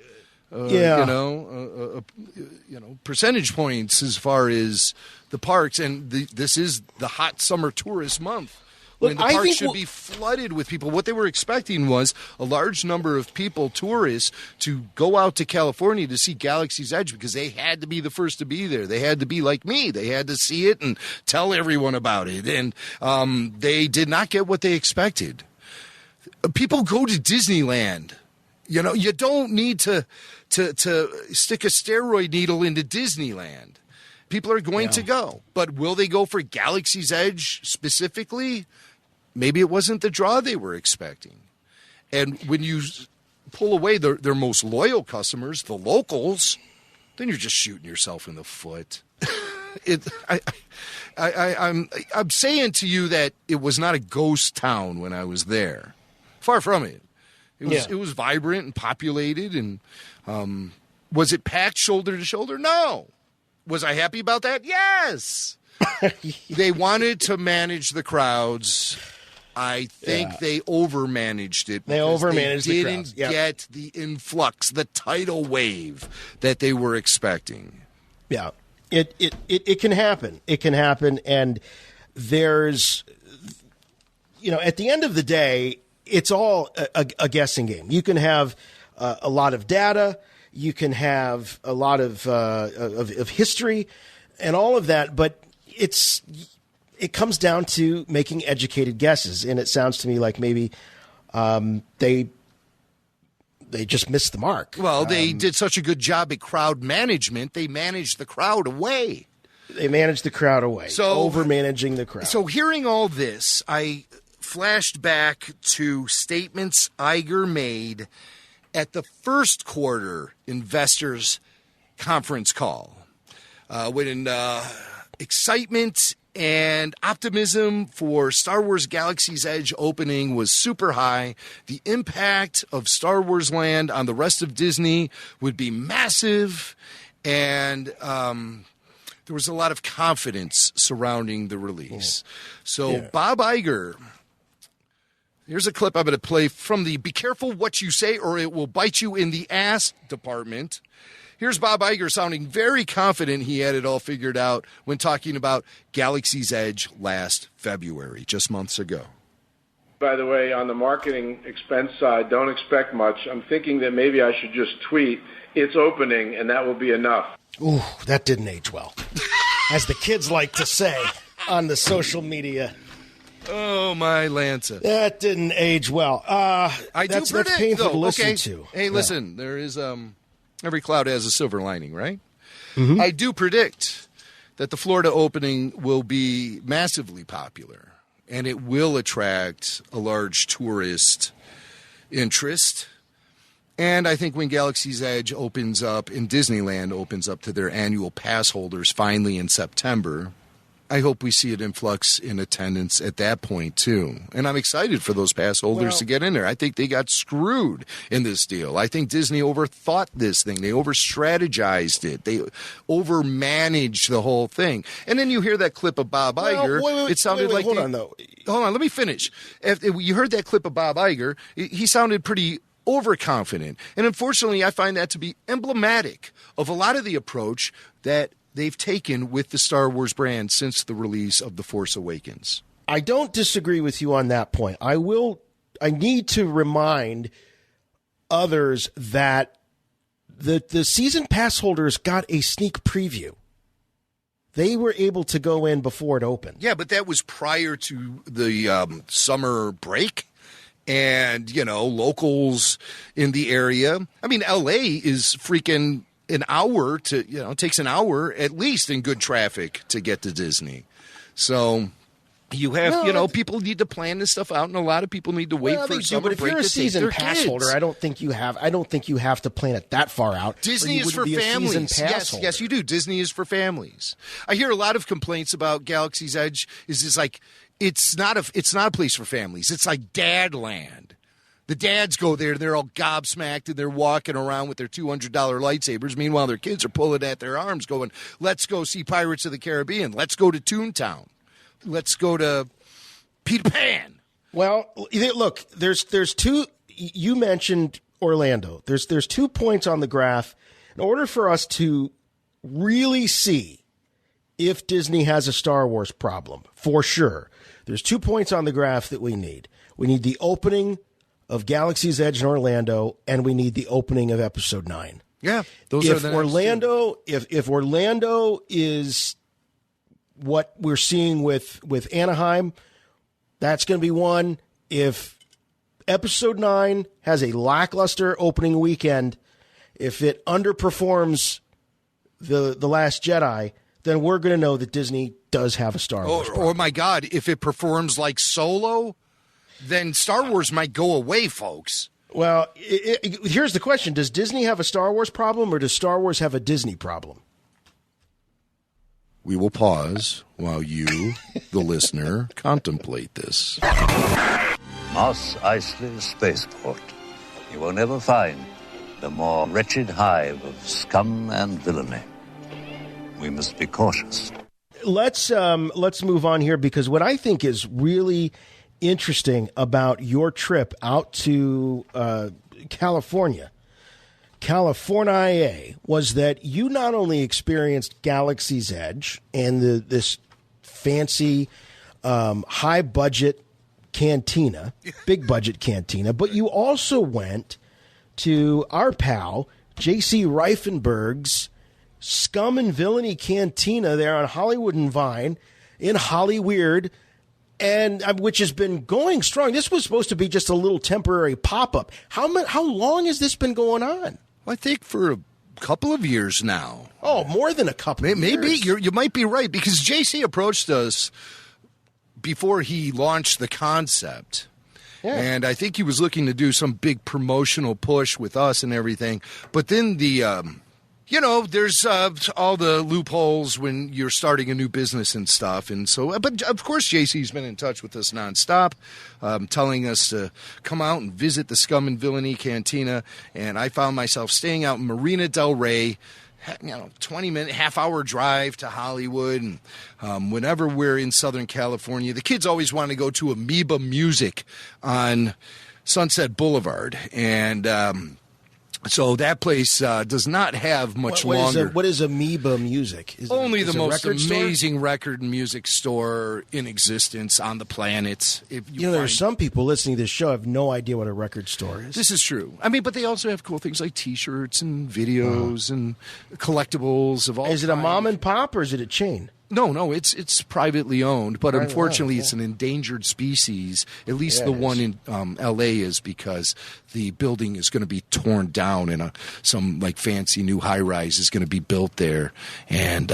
Percentage points as far as the parks, and this is the hot summer tourist month. When the park should be flooded with people. What they were expecting was a large number of people, tourists, to go out to California to see Galaxy's Edge because they had to be the first to be there. They had to be like me. They had to see it and tell everyone about it. And they did not get what they expected. People go to Disneyland. You know, you don't need to stick a steroid needle into Disneyland. People are going to go. But will they go for Galaxy's Edge specifically? Maybe it wasn't the draw they were expecting. And when you pull away their most loyal customers, the locals, then you're just shooting yourself in the foot. I'm saying to you that it was not a ghost town when I was there. Far from it. It was vibrant and populated. And was it packed shoulder to shoulder? No. Was I happy about that? Yes. They wanted to manage the crowds. I think they overmanaged it. They overmanaged the crowds. Didn't get the influx, the tidal wave that they were expecting. Yeah, it can happen. It can happen, and there's, at the end of the day, it's all a guessing game. You can have a lot of data, you can have a lot of history, and all of that, but it comes down to making educated guesses, and it sounds to me like maybe they just missed the mark. Well, they did such a good job at crowd management, they managed the crowd away. They managed the crowd away, over-managing the crowd. So hearing all this, I flashed back to statements Iger made at the first quarter investors conference call when excitement and optimism for Star Wars Galaxy's Edge opening was super high. The impact of Star Wars Land on the rest of Disney would be massive, and there was a lot of confidence surrounding the release. Bob Iger, here's a clip I'm going to play from the Be Careful What You Say or It Will Bite You in the Ass department. Here's Bob Iger sounding very confident he had it all figured out when talking about Galaxy's Edge last February, just months ago. By the way, on the marketing expense side, don't expect much. I'm thinking that maybe I should just tweet, "It's opening," and that will be enough. Ooh, that didn't age well. As the kids like to say on the social media. Oh, my Lanza. That didn't age well. That's painful to listen to. Hey, listen, there is... every cloud has a silver lining, right? Mm-hmm. I do predict that the Florida opening will be massively popular, and it will attract a large tourist interest. And I think when Galaxy's Edge opens up and Disneyland opens up to their annual pass holders finally in September, I hope we see an influx in attendance at that point, too. And I'm excited for those pass holders to get in there. I think they got screwed in this deal. I think Disney overthought this thing. They over-strategized it. They over-managed the whole thing. And then you hear that clip of Bob Iger. It sounded like... Hold on, let me finish. If you heard that clip of Bob Iger, he sounded pretty overconfident. And unfortunately, I find that to be emblematic of a lot of the approach that they've taken with the Star Wars brand since the release of The Force Awakens. I don't disagree with you on that point. I need to remind others that the season pass holders got a sneak preview. They were able to go in before it opened. Yeah, but that was prior to the summer break. And, locals in the area. I mean, L.A. is freaking an hour to, it takes an hour at least in good traffic to get to Disney. So you have, people need to plan this stuff out, and a lot of people need to wait for a summer break. But if you're a season pass holder, I don't think you have to plan it that far out. Disney is for families. Yes, you do. Disney is for families. I hear a lot of complaints about Galaxy's Edge. It's not a place for families. It's like dad land. The dads go there, they're all gobsmacked, and they're walking around with their $200 lightsabers. Meanwhile, their kids are pulling at their arms going, let's go see Pirates of the Caribbean. Let's go to Toontown. Let's go to Peter Pan. Well, look, there's two. You mentioned Orlando. There's 2 points on the graph. In order for us to really see if Disney has a Star Wars problem, for sure, there's 2 points on the graph that we need. We need the opening of Galaxy's Edge in Orlando, and we need the opening of Episode 9. Yeah, if Orlando is what we're seeing with Anaheim, that's going to be one. If Episode 9 has a lackluster opening weekend, if it underperforms the Last Jedi, then we're going to know that Disney does have a Star Wars problem. Or my God, if it performs like Solo, then Star Wars might go away, folks. Well, here's the question. Does Disney have a Star Wars problem, or does Star Wars have a Disney problem? We will pause while you, the listener, contemplate this. Mos Eisley Spaceport. You will never find the more wretched hive of scum and villainy. We must be cautious. let's move on here, because what I think is really interesting about your trip out to California, was that you not only experienced Galaxy's Edge and this fancy, high-budget cantina, big-budget cantina, but you also went to our pal, J.C. Reifenberg's Scum and Villainy Cantina there on Hollywood and Vine in Hollyweird, and which has been going strong. This was supposed to be just a little temporary pop-up. How long has this been going on? Well, I think for a couple of years now. Oh, more than a couple of years. Maybe you might be right, because JC approached us before he launched the concept. Yeah. And I think he was looking to do some big promotional push with us and everything. But then there's all the loopholes when you're starting a new business and stuff. And so, but of course, JC's been in touch with us nonstop, telling us to come out and visit the Scum and Villainy Cantina. And I found myself staying out in Marina Del Rey, 20-minute, half-hour drive to Hollywood. And whenever we're in Southern California, the kids always want to go to Amoeba Music on Sunset Boulevard. And so that place does not have much longer. What is Amoeba Music? Only the most amazing record and music store in existence on the planet. There's some people listening to this show have no idea what a record store is. This is true. I mean, but they also have cool things like T-shirts and videos and collectibles of all kinds. Is it a mom and pop or is it a chain? No, it's privately owned, but unfortunately it's an endangered species. At least the one in L.A. is, because the building is going to be torn down and some like fancy new high-rise is going to be built there. And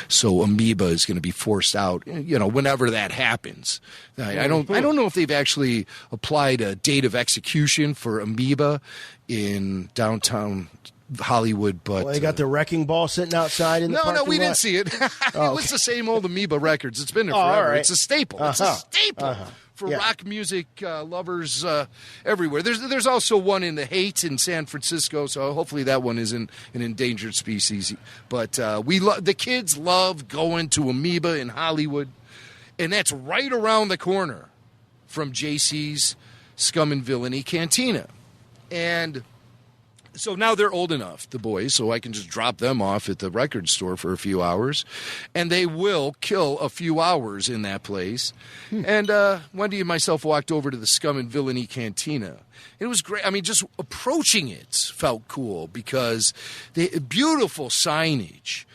so Amoeba is going to be forced out, whenever that happens. I don't know if they've actually applied a date of execution for Amoeba in downtown Hollywood, but they got the wrecking ball sitting outside in the parking lot? No, we didn't see it. It was the same old Amoeba Records. It's been there forever. Right. It's a staple. It's a staple for rock music lovers everywhere. There's also one in the Haight in San Francisco, so hopefully that one isn't an endangered species. But the kids love going to Amoeba in Hollywood, and that's right around the corner from JC's Scum and Villainy Cantina. And so now they're old enough, the boys, so I can just drop them off at the record store for a few hours, and they will kill a few hours in that place. And Wendy and myself walked over to the Scum and Villainy Cantina. It was great. I mean, just approaching it felt cool, because the beautiful signage,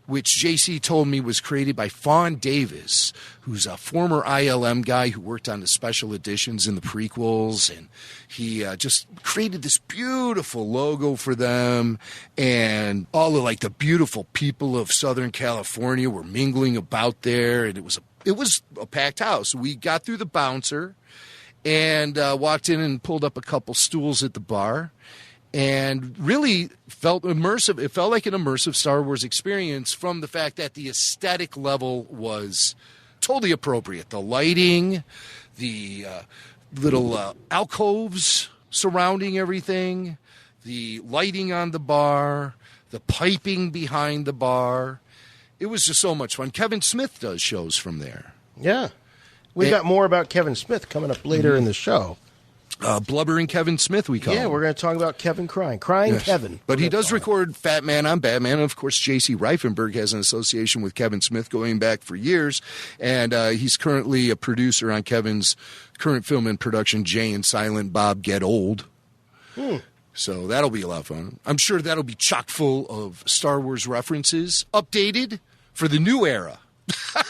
which JC told me was created by Fawn Davis, who's a former ILM guy who worked on the special editions and the prequels, and he just created this beautiful logo for them, and all of the beautiful people of Southern California were mingling about there, and it was a packed house. We got through the bouncer and walked in and pulled up a couple stools at the bar, and really felt immersive. It felt like an immersive Star Wars experience from the fact that the aesthetic level was totally appropriate. The lighting, the little alcoves surrounding everything, the lighting on the bar, the piping behind the bar. It was just so much fun. Kevin Smith does shows from there. Yeah. We got more about Kevin Smith coming up later in the show. Blubbering Kevin Smith, we call him. Yeah, we're going to talk about Kevin crying. Yes. Kevin. But he does record Fat Man on Batman. And of course, J.C. Reifenberg has an association with Kevin Smith going back for years. And he's currently a producer on Kevin's current film in production, Jay and Silent Bob Get Old. So that'll be a lot of fun. I'm sure that'll be chock full of Star Wars references, updated for the new era.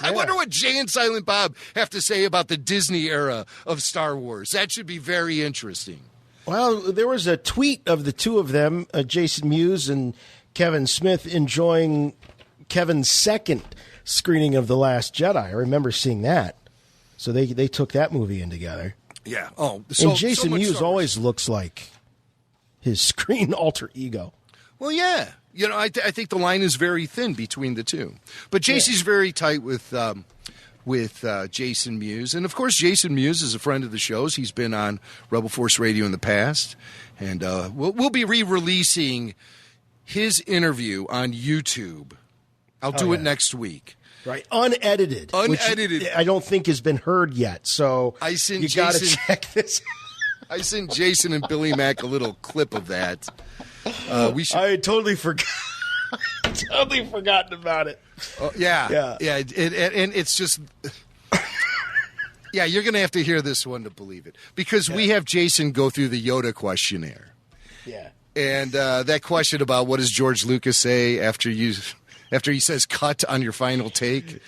I wonder what Jay and Silent Bob have to say about the Disney era of Star Wars. That should be very interesting. Well, there was a tweet of the two of them, Jason Mewes and Kevin Smith, enjoying Kevin's second screening of The Last Jedi. I remember seeing that. So they took that movie in together. Yeah. And Jason Mewes always looks like his screen alter ego. Well, yeah. I think the line is very thin between the two. But JC's very tight with Jason Mewes. And, of course, Jason Mewes is a friend of the show's. He's been on Rebel Force Radio in the past. And we'll be re-releasing his interview on YouTube. I'll do it next week. Right, unedited. Which I don't think has been heard yet. So you got to check this. I sent Jason and Billy Mack a little clip of that. I had totally forgot. Totally forgotten about it. Yeah. And it's just, yeah, you're going to have to hear this one to believe it, because we have Jason go through the Yoda questionnaire. Yeah, and that question about what does George Lucas say after he says cut on your final take.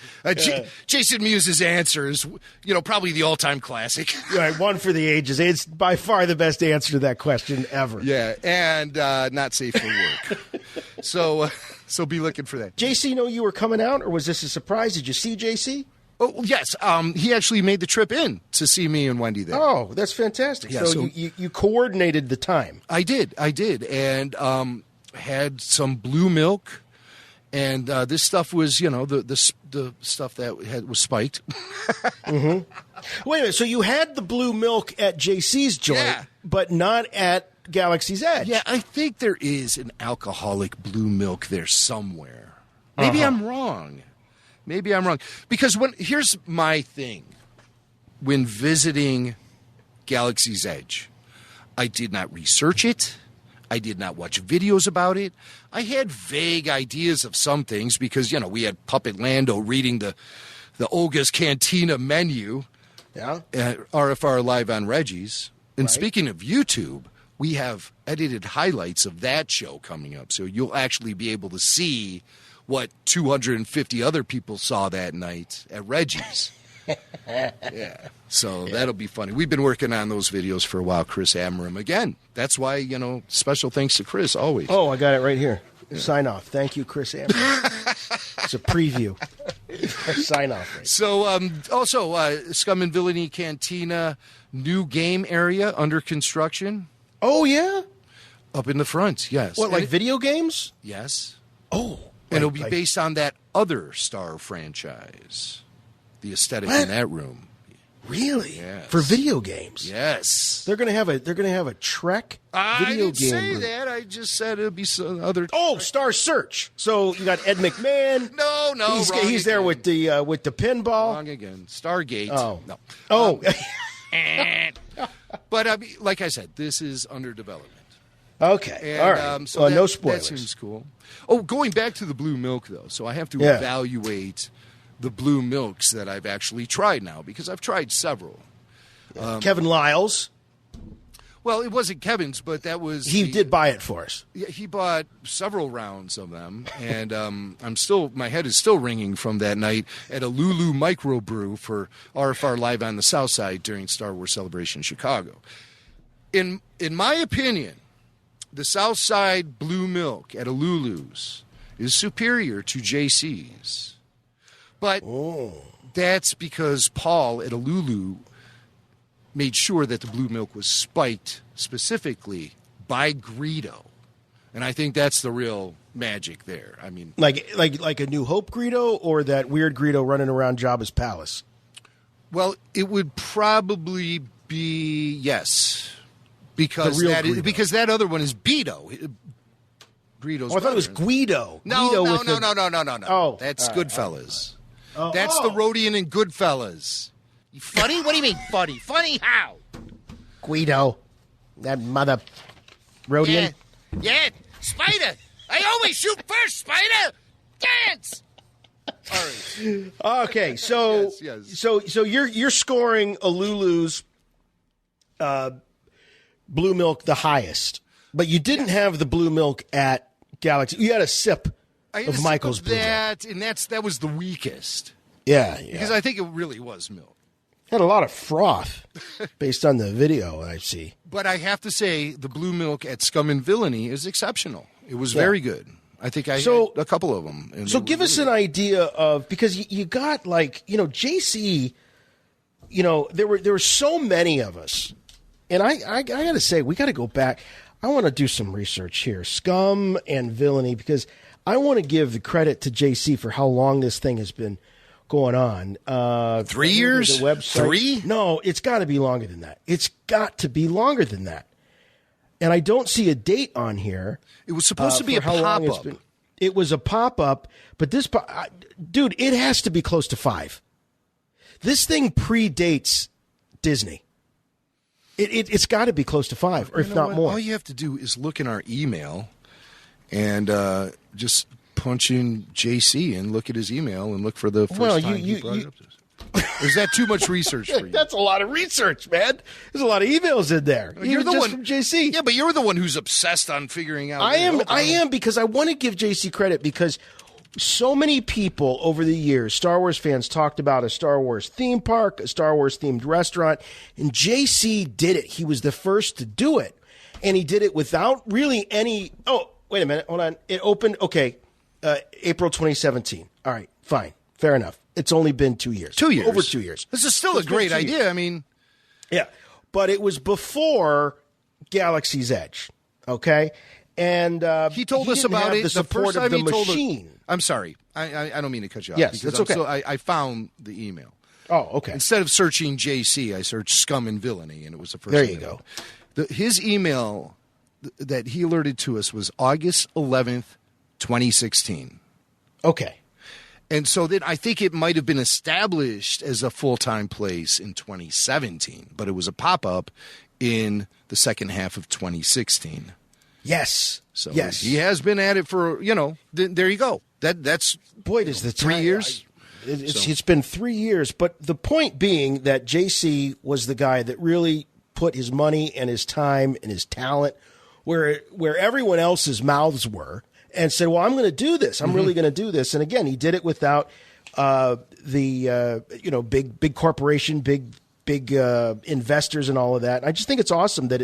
Jason Muse's answer is, probably the all-time classic. Right, one for the ages. It's by far the best answer to that question ever. Yeah, and not safe for work. So be looking for that. JC know you were coming out, or was this a surprise? Did you see JC? Oh, yes. He actually made the trip in to see me and Wendy there. Oh, that's fantastic. Yeah, so you coordinated the time. I did. And had some blue milk. And this stuff was, the stuff that was spiked. Mm-hmm. Wait a minute. So you had the blue milk at JC's joint, but not at Galaxy's Edge. Yeah, I think there is an alcoholic blue milk there somewhere. Maybe I'm wrong. Because here's my thing. When visiting Galaxy's Edge, I did not research it. I did not watch videos about it. I had vague ideas of some things because, we had Puppet Lando reading the Olga's Cantina menu. Yeah. At RFR Live on Reggie's. And speaking of YouTube, we have edited highlights of that show coming up. So you'll actually be able to see what 250 other people saw that night at Reggie's. Yeah. So that'll be funny. We've been working on those videos for a while, Chris Amram. Again, that's why, special thanks to Chris always. Oh, I got it right here. Yeah. Sign off. Thank you, Chris Amram. It's a preview. Sign off. Right. So also, Scum and Villainy Cantina, new game area under construction. Oh, yeah? Up in the front, yes. What, like video games? Yes. Oh. And it'll be based on that other Star franchise. The aesthetic in that room. Really? Yes. For video games? Yes. They're gonna have a Trek video game. I didn't say that. I just said it'll be some other. Oh, Star Search. So you got Ed McMahon. No, he's there with the pinball. Wrong again. Stargate. Oh no. Oh. But I mean, like I said, this is under development. Okay. And, all right. So no spoilers. That seems cool. Oh, going back to the blue milk though, so I have to evaluate the blue milks that I've actually tried now, because I've tried several. Kevin Lyles. Well, it wasn't Kevin's, but that was... He did buy it for us. Yeah, he bought several rounds of them, and my head is still ringing from that night at a Lulu microbrew for RFR Live on the South Side during Star Wars Celebration Chicago. In my opinion, the South Side blue milk at a Lulu's is superior to JC's. But that's because Paul at a Lulu made sure that the blue milk was spiked specifically by Greedo. And I think that's the real magic there. I mean, like a New Hope Greedo, or that weird Greedo running around Jabba's palace? Well, it would probably be yes. Because that other one is Beto. Greedo's I thought it was Guido. No. Oh, that's Goodfellas. That's the Rodian in Goodfellas. You funny? What do you mean funny? Funny how? Guido. That mother Rodian. Yeah. Spider. I always shoot first, Spider. Dance. All right. Okay, so yes. So you're scoring a Lulu's blue milk the highest, but you didn't have the blue milk at Galaxy. You had a sip of Michael's blue milk. And that was the weakest. Yeah. Because I think it really was milk. Had a lot of froth based on the video I see. But I have to say, the blue milk at Scum and Villainy is exceptional. It was very good. I think I had a couple of them. So give us an idea of, because you got JC, there were so many of us. And I got to say, we got to go back. I want to do some research here. Scum and Villainy, because I want to give the credit to JC for how long this thing has been going on. 3 years? The website. 3? No, it's got to be longer than that. It's got to be longer than that. And I don't see a date on here. It was supposed to be a pop-up. It was a pop-up, but this, dude, it has to be close to 5. This thing predates Disney. It's got to be close to 5, or if not more. All you have to do is look in our email and just punch in JC and look at his email and look for the first time he brought it up to us. Is that too much research for you? That's a lot of research, man. There's a lot of emails in there. You're the one from JC. Yeah, but you're the one who's obsessed on figuring out. I am because I want to give JC credit because so many people over the years, Star Wars fans, talked about a Star Wars theme park, a Star Wars themed restaurant, and JC did it. He was the first to do it, and he did it without really any. Oh, wait a minute, hold on. It opened April 2017. All right, fine, fair enough. It's only been 2 years. 2 years. Over 2 years. This is still a great idea. I mean, yeah, but it was before Galaxy's Edge. Okay. And he told us about it the support of the machine. I'm sorry. I don't mean to cut you off. Yes, that's okay. So I found the email. Oh, okay. Instead of searching JC, I searched Scum and Villainy, and it was the first. There you go. His email that he alerted to us was August 11th, 2016. Okay. And so then I think it might have been established as a full-time place in 2017, but it was a pop-up in the second half of 2016. Yes. So yes. He has been at it for, there you go. That's boy, does the 3 years. It's been 3 years, but the point being that JC was the guy that really put his money and his time and his talent where everyone else's mouths were and said, well, I'm going to do this. I'm really going to do this. And again, he did it without big corporation, big investors and all of that. And I just think it's awesome that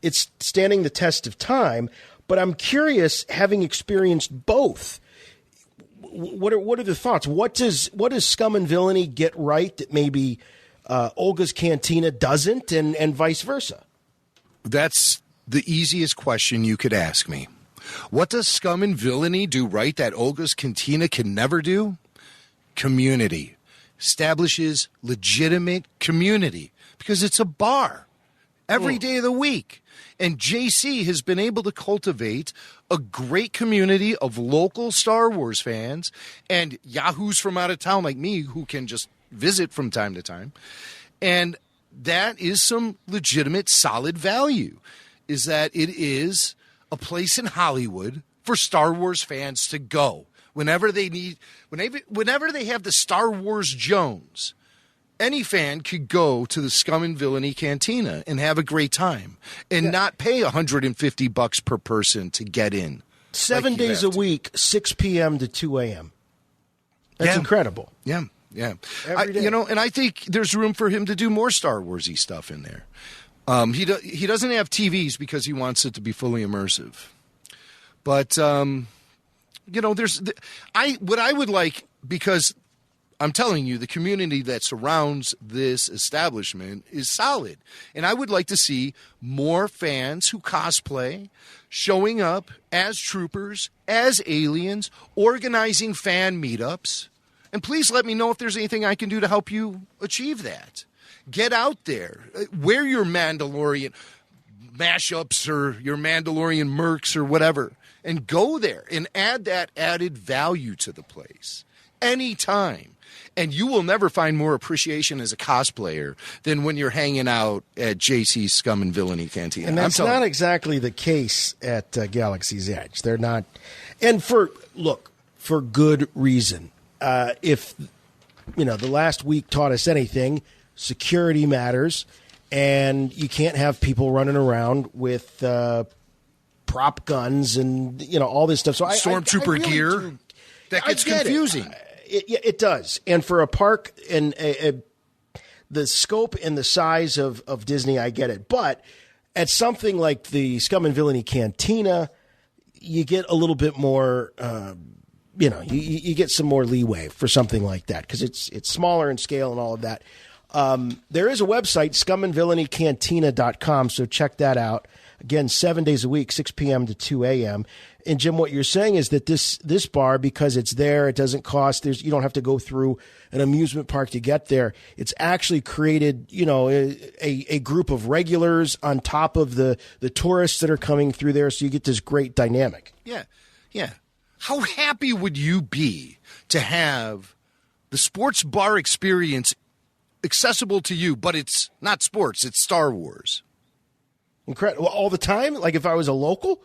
it's standing the test of time. But I'm curious, having experienced both, what are the thoughts? What does Scum and Villainy get right that maybe Olga's Cantina doesn't, and vice versa? That's the easiest question you could ask me. What does Scum and Villainy do right that Olga's Cantina can never do? Community. Establishes legitimate community because it's a bar every day of the week. And JC has been able to cultivate a great community of local Star Wars fans and yahoos from out of town like me who can just visit from time to time. And that is some legitimate solid value, is that it is a place in Hollywood for Star Wars fans to go. Whenever they have the Star Wars Jones, any fan could go to the Scum and Villainy Cantina and have a great time and not pay $150 per person to get in. 7 days a week, 6 p.m. to 2 a.m. That's incredible. Yeah. Every day. And I think there's room for him to do more Star Wars-y stuff in there. He doesn't have TVs because he wants it to be fully immersive. But what I would like, because I'm telling you, the community that surrounds this establishment is solid. And I would like to see more fans who cosplay showing up as troopers, as aliens, organizing fan meetups. And please let me know if there's anything I can do to help you achieve that. Get out there. Wear your Mandalorian mashups or your Mandalorian mercs or whatever. And go there and add that added value to the place anytime. And you will never find more appreciation as a cosplayer than when you're hanging out at JC's Scum and Villainy Cantina. And that's not exactly the case at Galaxy's Edge. They're not. And for good reason. If, the last week taught us anything, security matters. And you can't have people running around with prop guns and all this stuff. So Stormtrooper gear that gets confusing. It does. And for a park and the scope and the size of Disney, I get it. But at something like the Scum and Villainy Cantina, you get a little bit more. You get some more leeway for something like that because it's smaller in scale and all of that. There is a website, scumandvillainy.cantina.com, so check that out. Again, 7 days a week, 6 p.m. to 2 a.m. And Jim, what you're saying is that this bar, because it's there, it doesn't cost. You don't have to go through an amusement park to get there. It's actually created, a group of regulars on top of the tourists that are coming through there. So you get this great dynamic. Yeah. How happy would you be to have the sports bar experience accessible to you, but it's not sports, it's Star Wars? Incredible. All the time? Like if I was a local?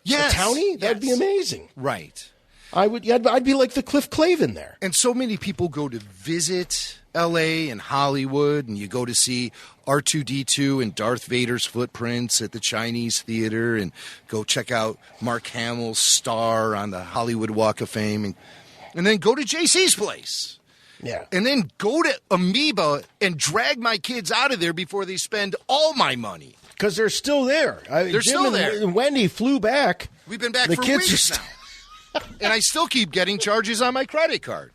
Yes. A townie? That'd be amazing. Right. I'd be like the Cliff Clavin there. And so many people go to visit L.A. and Hollywood, and you go to see R2-D2 and Darth Vader's footprints at the Chinese Theater, and go check out Mark Hamill's star on the Hollywood Walk of Fame, and then go to JC's place. Yeah. And then go to Amoeba and drag my kids out of there before they spend all my money. Because they're still there. They're still there. And Wendy flew back. We've been back for weeks now. And I still keep getting charges on my credit card.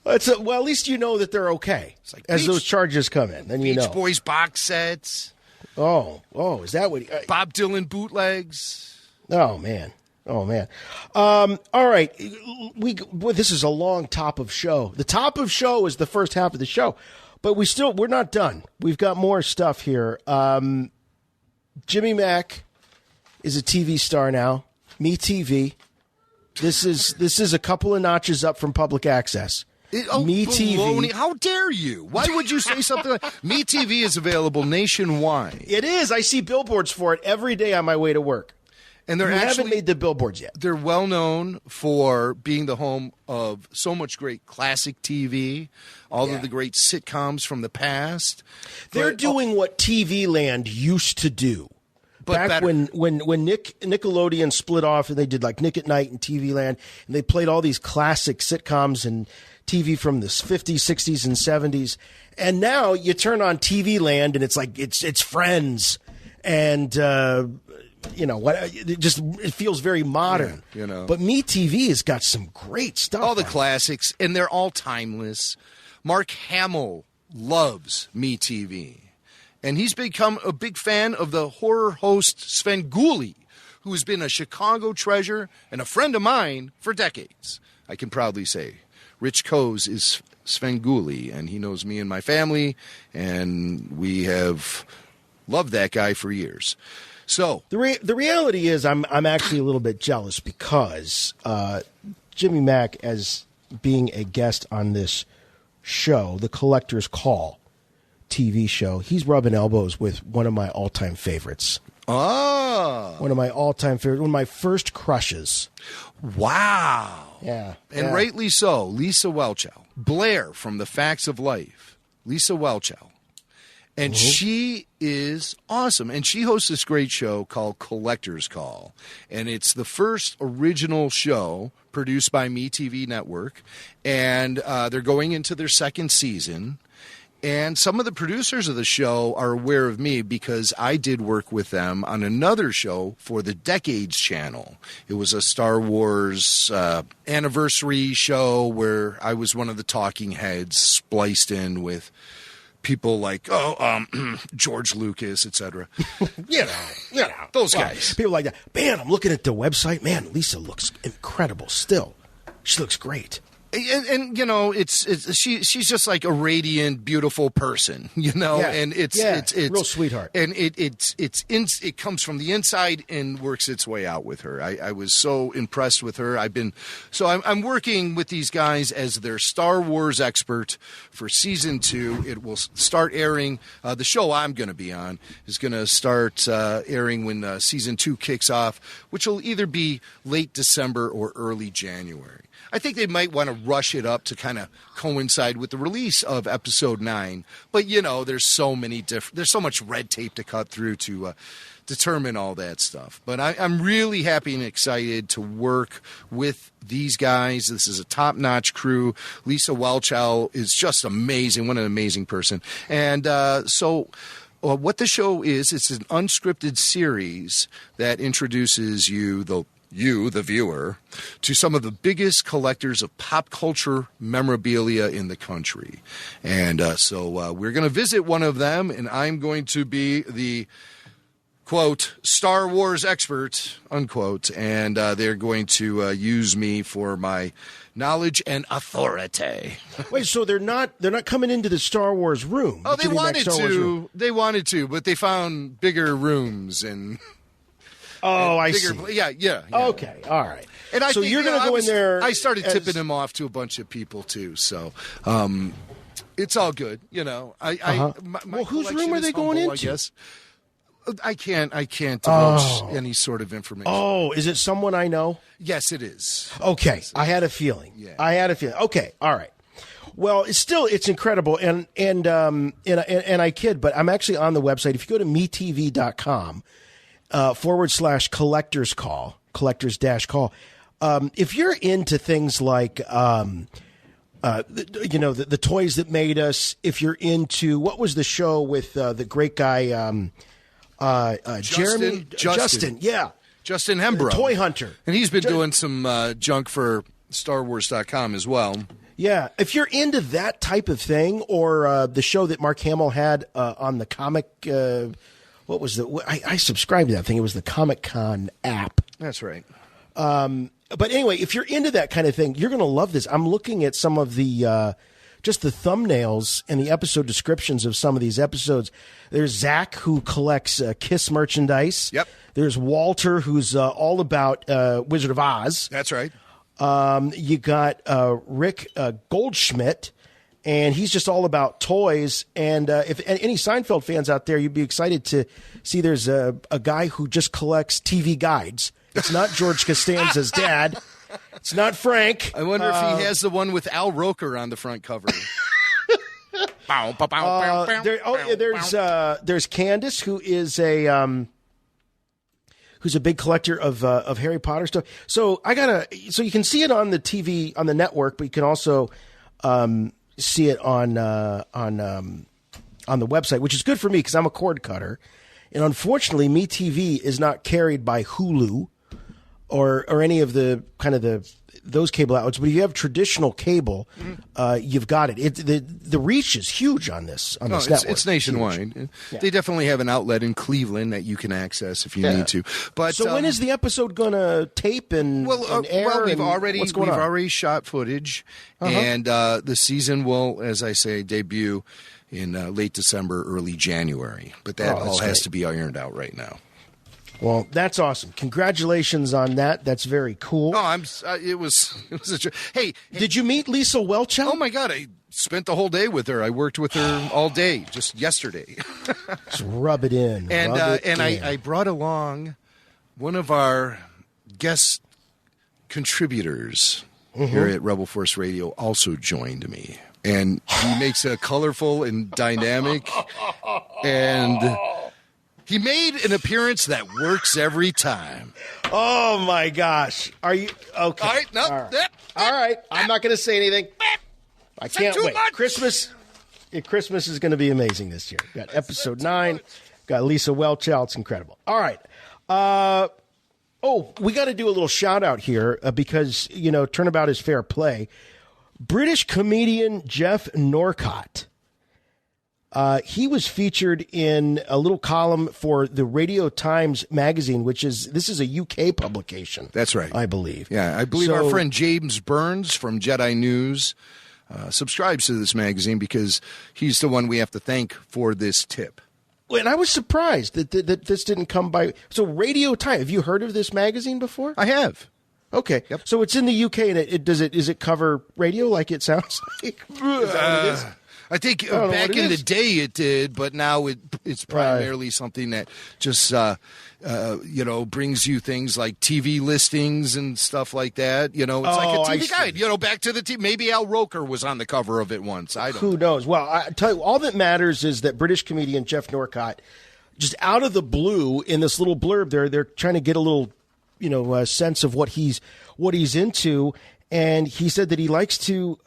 Well, at least you know that they're okay like as those charges come in. Then you know. Beach Boys box sets. Oh, is that what? Bob Dylan bootlegs. Oh man. All right, this is a long top of show. The top of show is the first half of the show, but we're not done. We've got more stuff here. Jimmy Mack is a TV star now. MeTV. This is a couple of notches up from public access. MeTV. How dare you? Why would you say something like MeTV is available nationwide? It is. I see billboards for it every day on my way to work. And they haven't made the billboards yet. They're well known for being the home of so much great classic TV, all of the great sitcoms from the past. They're doing what TV Land used to do. But back when Nickelodeon split off and they did like Nick at Night and TV Land, and they played all these classic sitcoms and TV from the 50s, 60s, and 70s. And now you turn on TV Land and it's like it's Friends and it feels very modern. Yeah, But MeTV has got some great stuff. All the classics, and they're all timeless. Mark Hamill loves MeTV. And he's become a big fan of the horror host Svengoolie, who has been a Chicago treasure and a friend of mine for decades. I can proudly say Rich Coase is Svengoolie, and he knows me and my family, and we have loved that guy for years. So the reality is I'm actually a little bit jealous because Jimmy Mack, as being a guest on this show, The Collector's Call TV show, he's rubbing elbows with one of my all-time favorites. Oh. One of my all-time favorites, one of my first crushes. Wow. Yeah. And rightly so. Lisa Whelchow. Blair from The Facts of Life. Lisa Whelchow. And she is awesome. And she hosts this great show called Collector's Call. And it's the first original show produced by MeTV Network. And they're going into their second season. And some of the producers of the show are aware of me because I did work with them on another show for the Decades Channel. It was a Star Wars anniversary show where I was one of the talking heads spliced in with people like George Lucas, etc. you know, those guys. People like that. Man, I'm looking at the website. Man, Lisa looks incredible still. She looks great. And you know, she's just like a radiant, beautiful person, you know, and it's real sweetheart, and it comes from the inside and works its way out with her. I was so impressed with her. I'm working with these guys as their Star Wars expert for season 2. It will start airing. The show I'm going to be on is going to start airing when season 2 kicks off, which will either be late December or early January. I think they might want to rush it up to kind of coincide with the release of episode 9. But, you know, there's so much red tape to cut through to determine all that stuff. But I'm really happy and excited to work with these guys. This is a top-notch crew. Lisa Whelchow is just amazing. What an amazing person. And what the show is, it's an unscripted series that introduces you, the viewer, to some of the biggest collectors of pop culture memorabilia in the country. And so we're going to visit one of them, and I'm going to be the, quote, Star Wars expert, unquote, and they're going to use me for my knowledge and authority. Wait, so they're not coming into the Star Wars room? Oh, they wanted to. They wanted to, but they found bigger rooms and... Oh, I see. Yeah. Okay, all right. And I so think, you're going to go in there. I started tipping him off to a bunch of people too, so it's all good. My whose room are they going into? I guess I can't divulge any sort of information. Oh, is it someone I know? Yes, it is. Okay, I had a feeling. Yeah. Okay, all right. Well, it's incredible, and I kid, but I'm actually on the website. If you go to metv.com /collectors-call, if you're into things like the toys that made us, if you're into what was the show with the great guy Justin Hembrow, Toy Hunter, and he's been doing some junk for StarWars.com as well. Yeah, if you're into that type of thing, or the show that Mark Hamill had on the comic, what was I subscribed to that thing. It was the Comic-Con app. That's right. But anyway, if you're into that kind of thing, you're going to love this. I'm looking at some of the just the thumbnails and the episode descriptions of some of these episodes. There's Zach, who collects Kiss merchandise. Yep. There's Walter, who's all about Wizard of Oz. That's right. You got Rick Goldschmidt, and he's just all about toys. And if any Seinfeld fans out there, you'd be excited to see there's a guy who just collects TV guides. It's not George Costanza's dad. It's not Frank. I wonder if he has the one with Al Roker on the front cover. There's Candace, who is who's a big collector of Harry Potter stuff. So so you can see it on the TV on the network, but you can also see it on the website, which is good for me because I'm a cord cutter, and unfortunately, MeTV is not carried by Hulu or any of the kind of those cable outlets. But if you have traditional cable, you've got it. The reach is huge on this network. It's nationwide. Yeah. They definitely have an outlet in Cleveland that you can access if you need to. But so when is the episode going to tape and air? Well, we've already shot footage, and the season will, as I say, debut in late December, early January. But that all has to be ironed out right now. Well, that's awesome. Congratulations on that. That's very cool. It was Hey, did you meet Lisa Welchow? Oh my God, I spent the whole day with her. I worked with her all day, just yesterday. Just rub it in. I brought along one of our guest contributors here at Rebel Force Radio. Also joined me, and he makes a colorful and dynamic and. He made an appearance that works every time. Oh, my gosh. Are you okay? All right. No. All right. I'm not going to say anything. I can't wait. Christmas is going to be amazing this year. We've got episode 9. Got Lisa Welchow. It's incredible. All right. We got to do a little shout out here because, turnabout is fair play. British comedian Jeff Norcott. He was featured in a little column for the Radio Times magazine, this is a UK publication. That's right. I believe. Yeah, I believe our friend James Burns from Jedi News subscribes to this magazine because he's the one we have to thank for this tip. And I was surprised that this didn't come by. So Radio Times, have you heard of this magazine before? I have. Okay. Yep. So it's in the UK, and does it cover radio like it sounds like? Is that what it is? I think back in the day it did, but now it's primarily something that just brings you things like TV listings and stuff like that. It's like a TV guide. Back to the TV. Maybe Al Roker was on the cover of it once. I don't. Who knows? Well, I tell you, all that matters is that British comedian Jeff Norcott, just out of the blue in this little blurb, they're trying to get a little, sense of what he's into, and he said that he likes to.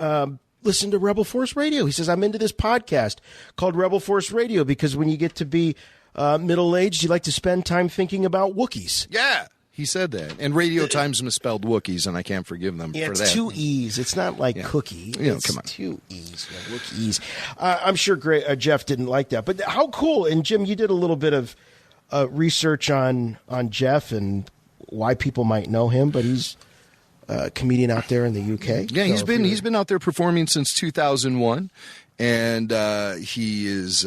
Listen to Rebel Force Radio. He says, I'm into this podcast called Rebel Force Radio because when you get to be middle-aged, you like to spend time thinking about Wookiees. Yeah, he said that. And Radio Times misspelled Wookiees, and I can't forgive them for that. It's 2 E's. It's not like cookie. It's come on. 2 E's. Wookiees. I'm sure Jeff didn't like that. But how cool. And, Jim, you did a little bit of research on Jeff and why people might know him, but he's comedian out there in the UK. Yeah, he's been out there performing since 2001, and he is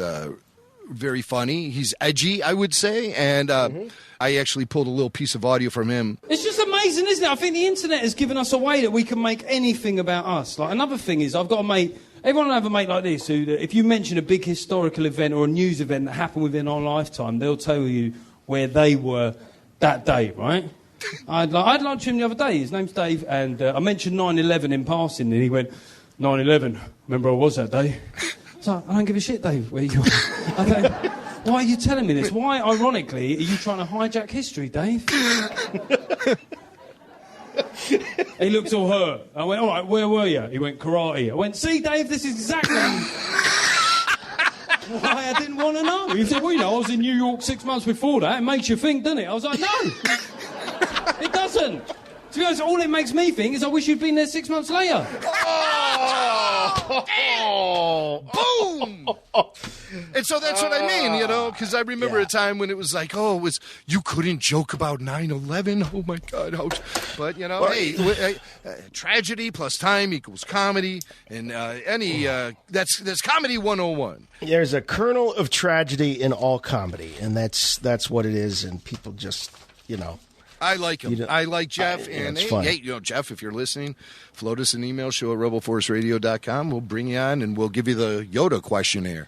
very funny. He's edgy, I would say, and I actually pulled a little piece of audio from him. It's just amazing, isn't it? I think the internet has given us a way that we can make anything about us. Like, another thing is, I've got a mate, everyone will have a mate like this, who, if you mention a big historical event or a news event that happened within our lifetime, they'll tell you where they were that day, right? I had lunch with him the other day. His name's Dave, and I mentioned 9/11 in passing, and he went, 9/11, remember I was that day? So I don't give a shit, Dave, where you are. Okay. Why are you telling me this? Why, ironically, are you trying to hijack history, Dave? He looked all hurt. I went, all right, where were you? He went, karate. I went, see, Dave, this is exactly why I didn't want to know. He said, well, you know, I was in New York 6 months before that. It makes you think, doesn't it? I was like, no, it doesn't. To be honest, all it makes me think is I wish you'd been there 6 months later. Boom! And so that's what I mean, you know, because I remember a time when it was like, you couldn't joke about 9/11. Oh, my God. But, you know, tragedy plus time equals comedy, and that's comedy 101. There's a kernel of tragedy in all comedy, and that's what it is, and people just, you know. I like him. I like Jeff. And hey, you know, Jeff, if you're listening, float us an email, show@rebelforceradio.com. We'll bring you on, and we'll give you the Yoda questionnaire.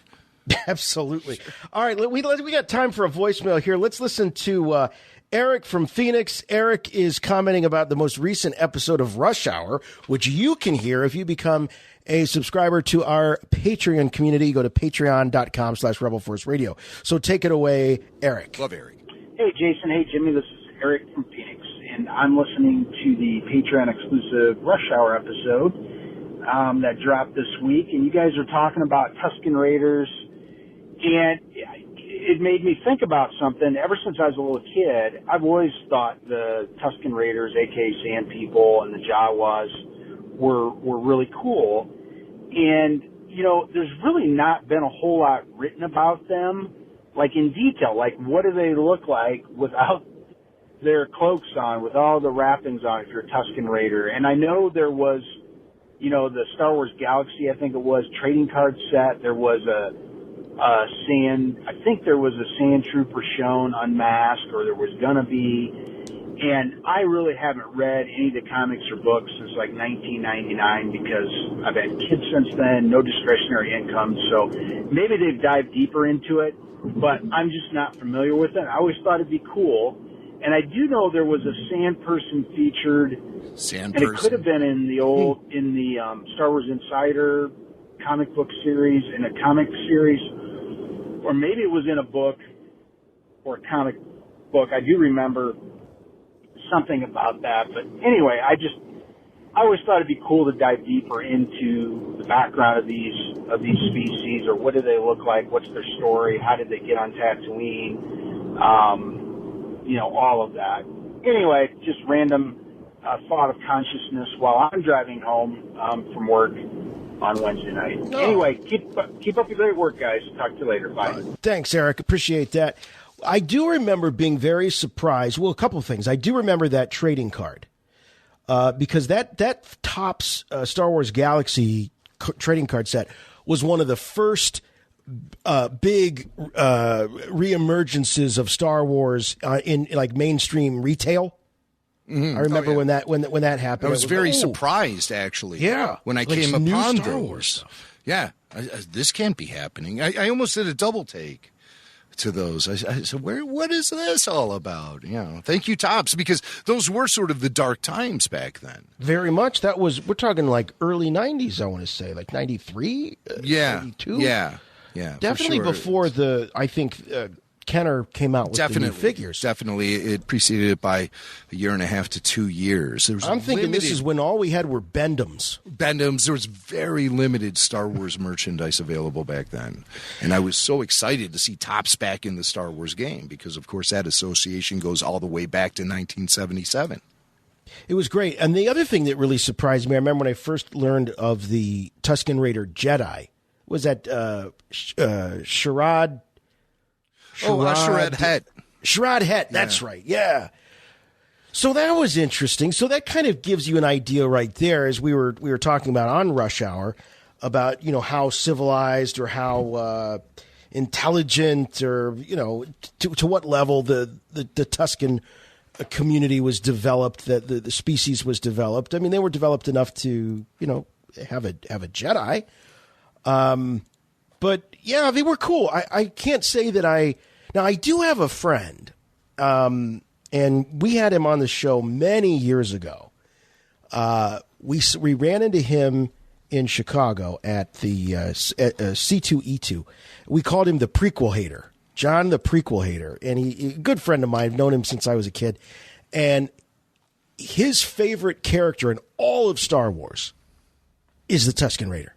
Absolutely. Sure. All right, we got time for a voicemail here. Let's listen to Eric from Phoenix. Eric is commenting about the most recent episode of Rush Hour, which you can hear if you become a subscriber to our Patreon community. Go to patreon.com/rebelforceradio. So take it away, Eric. Love Eric. Hey, Jason. Hey, Jimmy. This is Eric from Phoenix, and I'm listening to the Patreon-exclusive Rush Hour episode that dropped this week, and you guys are talking about Tusken Raiders, and it made me think about something. Ever since I was a little kid, I've always thought the Tusken Raiders, a.k.a. Sand People, and the Jawas were really cool, and, you know, there's really not been a whole lot written about them, like in detail, like what do they look like without their cloaks on, with all the wrappings on if you're a Tusken Raider. And I know there was, you know, the Star Wars Galaxy, I think it was, trading card set. There was I think there was a Sand Trooper shown unmasked, or there was gonna be. And I really haven't read any of the comics or books since like 1999 because I've had kids since then, no discretionary income. So maybe they've dived deeper into it, but I'm just not familiar with it. I always thought it'd be cool. And I do know there was a Sand Person featured, and it could have been in the Star Wars Insider comic book series, in a comic series, or maybe it was in a book or a comic book. I do remember something about that. But anyway, I always thought it'd be cool to dive deeper into the background of these species, or what do they look like? What's their story? How did they get on Tatooine? You know, all of that. Anyway, just random thought of consciousness while I'm driving home from work on Wednesday night. Oh. Anyway, keep up the great work, guys. Talk to you later. Bye. Thanks, Eric. Appreciate that. I do remember being very surprised. Well, a couple of things. I do remember that trading card because that Topps Star Wars Galaxy trading card set was one of the first big reemergences of Star Wars in like mainstream retail. Mm-hmm. I remember when that happened. I was very surprised, actually. Yeah, when I came upon Star Wars stuff. Yeah, this can't be happening. I almost did a double take to those. I said, what is this all about? You know, thank you, Topps, because those were sort of the dark times back then. Very much. We're talking like early 90s, I want to say, like 93, 92. Yeah. Definitely before I think Kenner came out with the new figures. Definitely. It preceded it by a year and a half to 2 years. I'm thinking this is when all we had were Bendhams. There was very limited Star Wars merchandise available back then. And I was so excited to see Topps back in the Star Wars game because, of course, that association goes all the way back to 1977. It was great. And the other thing that really surprised me, I remember when I first learned of the Tusken Raider Jedi, was that Sharad Het. Sharad Het, that's right, yeah. So that was interesting. So that kind of gives you an idea right there, as we were talking about on Rush Hour, about, you know, how civilized or how intelligent or, to what level the Tusken community was developed, that the species was developed. I mean, they were developed enough to, have a Jedi. But yeah, they were cool. I can't say that now I do have a friend, and we had him on the show many years ago. We ran into him in Chicago at the C2E2. We called him the prequel hater, John the prequel hater, and he a good friend of mine. I've known him since I was a kid, and his favorite character in all of Star Wars is the Tusken Raider.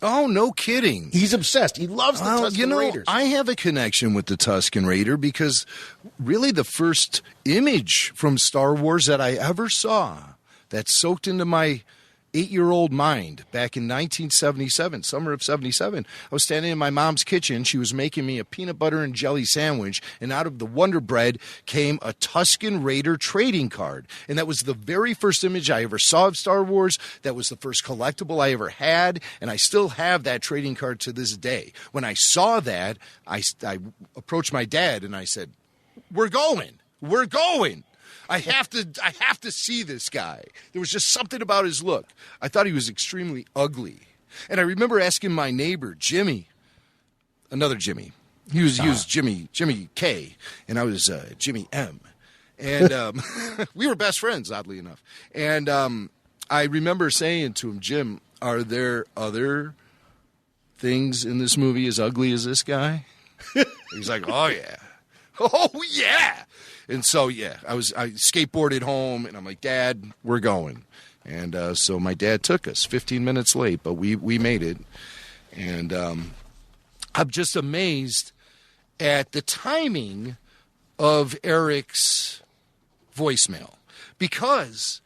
Oh, no kidding. He's obsessed. He loves the Tusken Raiders. I have a connection with the Tusken Raider because really the first image from Star Wars that I ever saw that soaked into my 8-year-old mind back in 1977, summer of 77. I was standing in my mom's kitchen. She was making me a peanut butter and jelly sandwich, and out of the Wonder Bread came a Tusken Raider trading card. And that was the very first image I ever saw of Star Wars. That was the first collectible I ever had, and I still have that trading card to this day. When I saw that, I approached my dad, and I said, we're going. I have to see this guy. There was just something about his look. I thought he was extremely ugly. And I remember asking my neighbor, Jimmy, another Jimmy. He was Jimmy K, and I was Jimmy M. And we were best friends, oddly enough. And I remember saying to him, Jim, are there other things in this movie as ugly as this guy? He's like, oh, yeah. Oh, yeah. And so, yeah, I skateboarded home, and I'm like, Dad, we're going. And so my dad took us 15 minutes late, but we made it. And I'm just amazed at the timing of Eric's voicemail. Because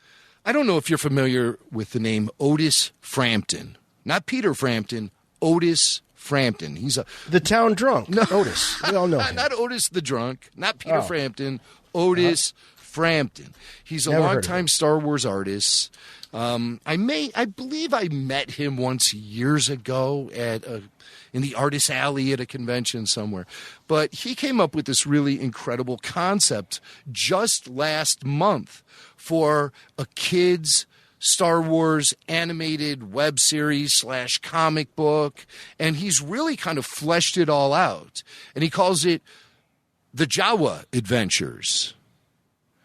I don't know if you're familiar with the name Otis Frampton. Not Peter Frampton, Otis Frampton. He's the town drunk. No. Otis. We all know him. Not Otis the drunk. Not Peter Frampton. Otis Frampton. He's a longtime Star Wars artist. I believe I met him once years ago in the Artist Alley at a convention somewhere. But he came up with this really incredible concept just last month for a kid's Star Wars animated web series / comic book, and he's really kind of fleshed it all out. And he calls it the JAWA Adventures.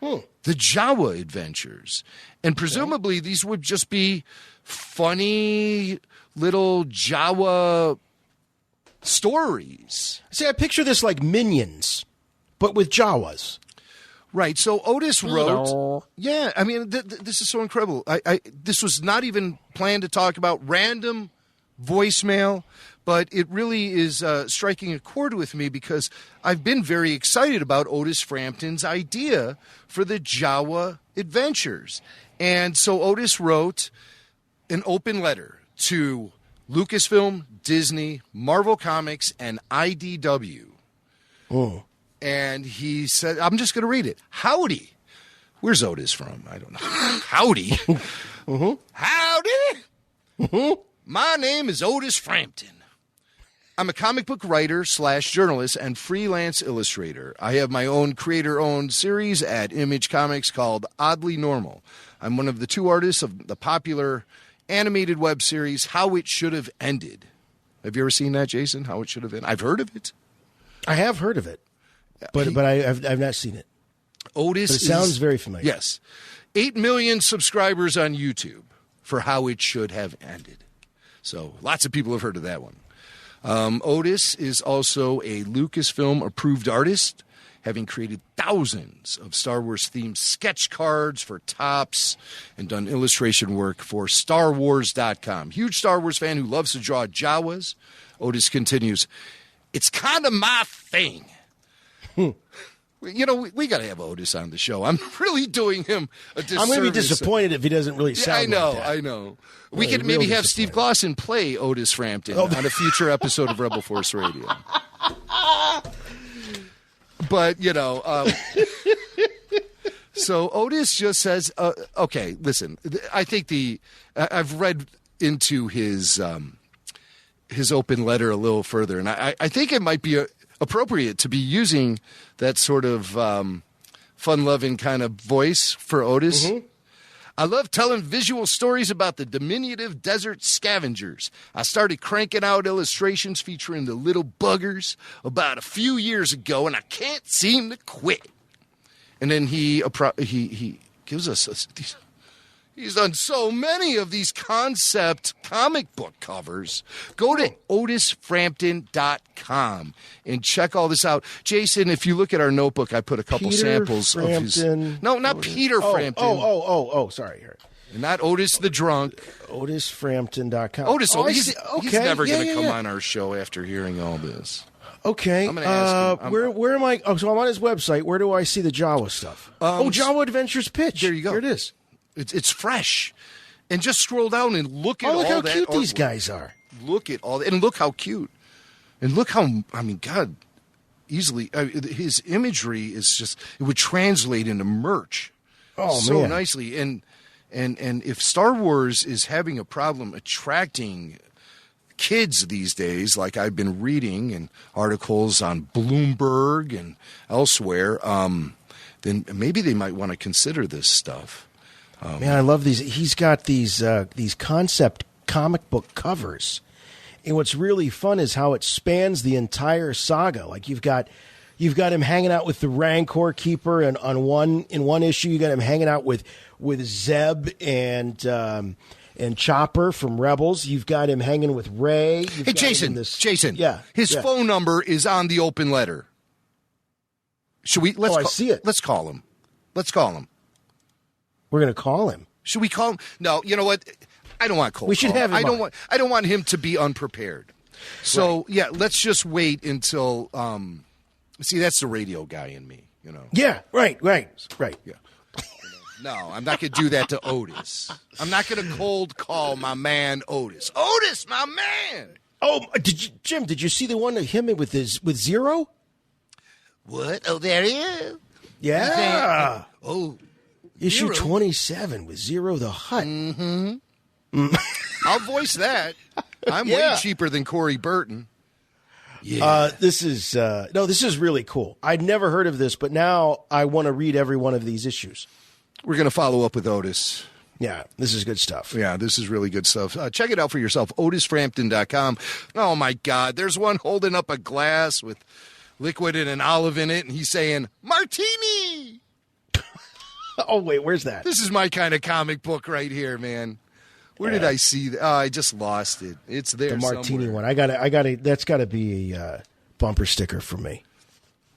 The JAWA Adventures. And presumably these would just be funny little Jawa stories. See, I picture this like Minions, but with Jawas. Right. So Otis wrote. Yeah. I mean, this is so incredible. This was not even planned to talk about, random voicemail, but it really is striking a chord with me because I've been very excited about Otis Frampton's idea for the JAWA Adventures. And so Otis wrote an open letter to Lucasfilm, Disney, Marvel Comics, and IDW. Oh. And he said, I'm just going to read it. Howdy. Where's Otis from? I don't know. Howdy. Howdy. My name is Otis Frampton. I'm a comic book writer / journalist and freelance illustrator. I have my own creator-owned series at Image Comics called Oddly Normal. I'm one of the 2 artists of the popular animated web series How It Should Have Ended. Have you ever seen that, Jason? How It Should Have Ended? I've heard of it. I have heard of it. But I've not seen it. Otis but it sounds very familiar. Yes. 8 million subscribers on YouTube for How It Should Have Ended. So lots of people have heard of that one. Otis is also a Lucasfilm-approved artist, having created thousands of Star Wars-themed sketch cards for Topps and done illustration work for StarWars.com. Huge Star Wars fan who loves to draw Jawas. Otis continues, it's kind of my thing. You know, we got to have Otis on the show. I'm really doing him a disservice. I'm going to be disappointed if he doesn't really sound like that. I know. We could maybe have Steve Glosson play Otis Frampton on a future episode of Rebel Force Radio. But, you know, so Otis just says, okay, listen, I think I've read into his his open letter a little further, and I think it might be appropriate to be using that sort of fun-loving kind of voice for Otis. Mm-hmm. I love telling visual stories about the diminutive desert scavengers. I started cranking out illustrations featuring the little buggers about a few years ago, and I can't seem to quit. And then he gives us these. He's done so many of these concept comic book covers. Go to otisframpton.com and check all this out. Jason, if you look at our notebook, I put a couple samples of his. No, not Otis. Peter Frampton. Oh, sorry. Not Otis the drunk. Otisframpton.com. Otis, he's never going to come on our show after hearing all this. Okay. I'm going to ask him. Where am I? Oh, so I'm on his website. Where do I see the JAWA stuff? JAWA Adventures pitch. There you go. Here it is. It's fresh. And just scroll down and look at all that. Look how cute artwork. these guys are. Look at all that. And look how cute. And look how, God, easily, his imagery is just, it would translate into merch. Oh, so man. nicely. And if Star Wars is having a problem attracting kids these days, like I've been reading in articles on Bloomberg and elsewhere, then maybe they might want to consider this stuff. Man, I love these. He's got these concept comic book covers, and what's really fun is how it spans the entire saga. Like you've got him hanging out with the Rancor Keeper, and in one issue you got him hanging out with Zeb and Chopper from Rebels. You've got him hanging with Rey. Hey, Jason. Jason. Yeah. His phone number is on the open letter. Should we? I see it. Let's call him. We're going to call him. Should we call him? No, you know what? I don't want cold. We should have him. I don't want him to be unprepared. So right. Yeah, let's just wait until. See, that's the radio guy in me, you know. Yeah, right. Yeah. No, I'm not going to do that to Otis. I'm not going to cold call my man Otis. Otis, my man. Oh, Jim? Did you see the one of him with Zero? What? Oh, there he is. Yeah. Issue Zero. 27 with Zero the Hutt. Mm-hmm. I'll voice that. I'm way cheaper than Corey Burton. Yeah. This is really cool. I'd never heard of this, but now I want to read every one of these issues. We're going to follow up with Otis. Yeah, this is good stuff. Yeah, this is really good stuff. Check it out for yourself, otisframpton.com. Oh, my God. There's one holding up a glass with liquid and an olive in it, and he's saying, Martini! Oh, wait, where's that? This is my kind of comic book right here, man. Where did I see that? Oh, I just lost it. It's there the Martini somewhere. one. I got it. That's got to be a bumper sticker for me.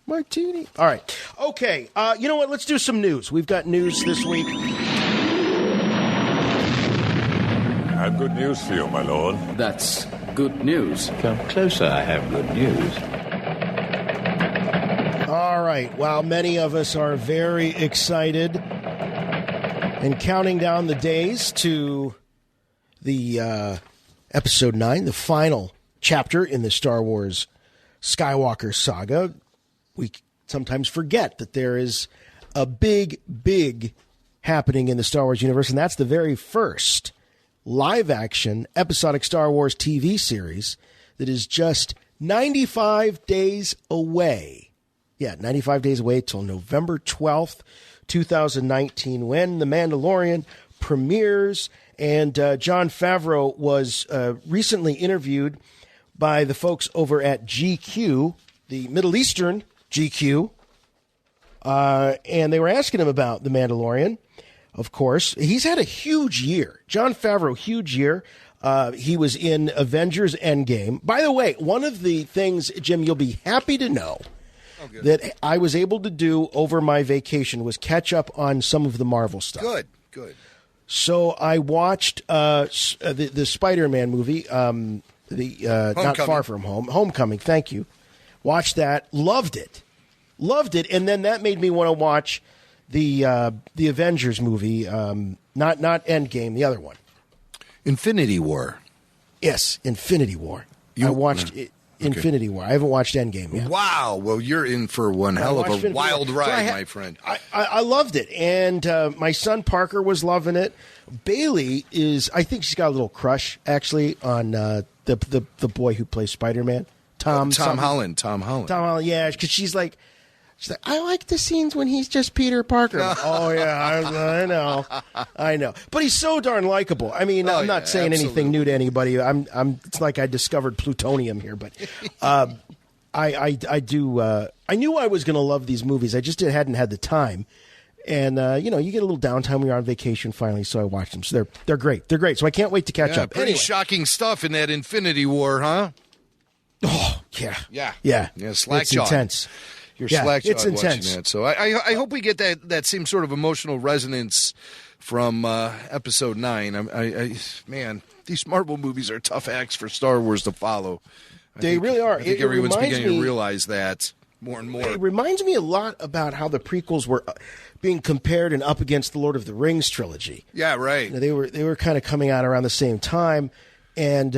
Martini. All right. Okay. You know what? Let's do some news. We've got news this week. I have good news for you, my lord. That's good news. Come closer, I have good news. All right. While many of us are very excited and counting down the days to the Episode 9, the final chapter in the Star Wars Skywalker saga, we sometimes forget that there is a big happening in the Star Wars universe, and that's the very first live-action episodic Star Wars TV series that is just 95 days away. Yeah, 95 days away till November 12th, 2019, when The Mandalorian premieres. And Jon Favreau was recently interviewed by the folks over at GQ, the Middle Eastern GQ, and they were asking him about The Mandalorian. Of course, he's had a huge year. Jon Favreau, huge year. He was in Avengers Endgame. By the way, one of the things, Jim, you'll be happy to know that I was able to do over my vacation was catch up on some of the Marvel stuff. Good. So I watched the Spider-Man movie, Not Far From Home, Homecoming. Thank you. Watched that, loved it, and then that made me want to watch the Avengers movie, not Endgame, the other one, Infinity War. Yes, Infinity War. I watched it. Infinity War. I haven't watched Endgame yet. Wow. Well, you're in for one hell of a wild ride, my friend. I loved it. And my son Parker was loving it. Bailey I think she's got a little crush, actually, on the boy who plays Spider-Man. Tom Holland, yeah, because she's like, I like the scenes when he's just Peter Parker. Oh, yeah, I know. But he's so darn likable. I mean, I'm not saying anything new to anybody. It's like I discovered plutonium here. But I knew I was going to love these movies. I just hadn't had the time. And, you get a little downtime when you're on vacation finally, so I watched them. So they're great. They're great. So I can't wait to catch up. Pretty shocking stuff in that Infinity War, huh? Oh, yeah. Yeah, slack it's jaw. intense. You're slack-jawed it's intense. watching that. So I hope we get that same sort of emotional resonance from Episode 9. Man, these Marvel movies are tough acts for Star Wars to follow. They really are. I think everyone's beginning to realize that more and more. It reminds me a lot about how the prequels were being compared and up against the Lord of the Rings trilogy. Yeah, right. They were kind of coming out around the same time, and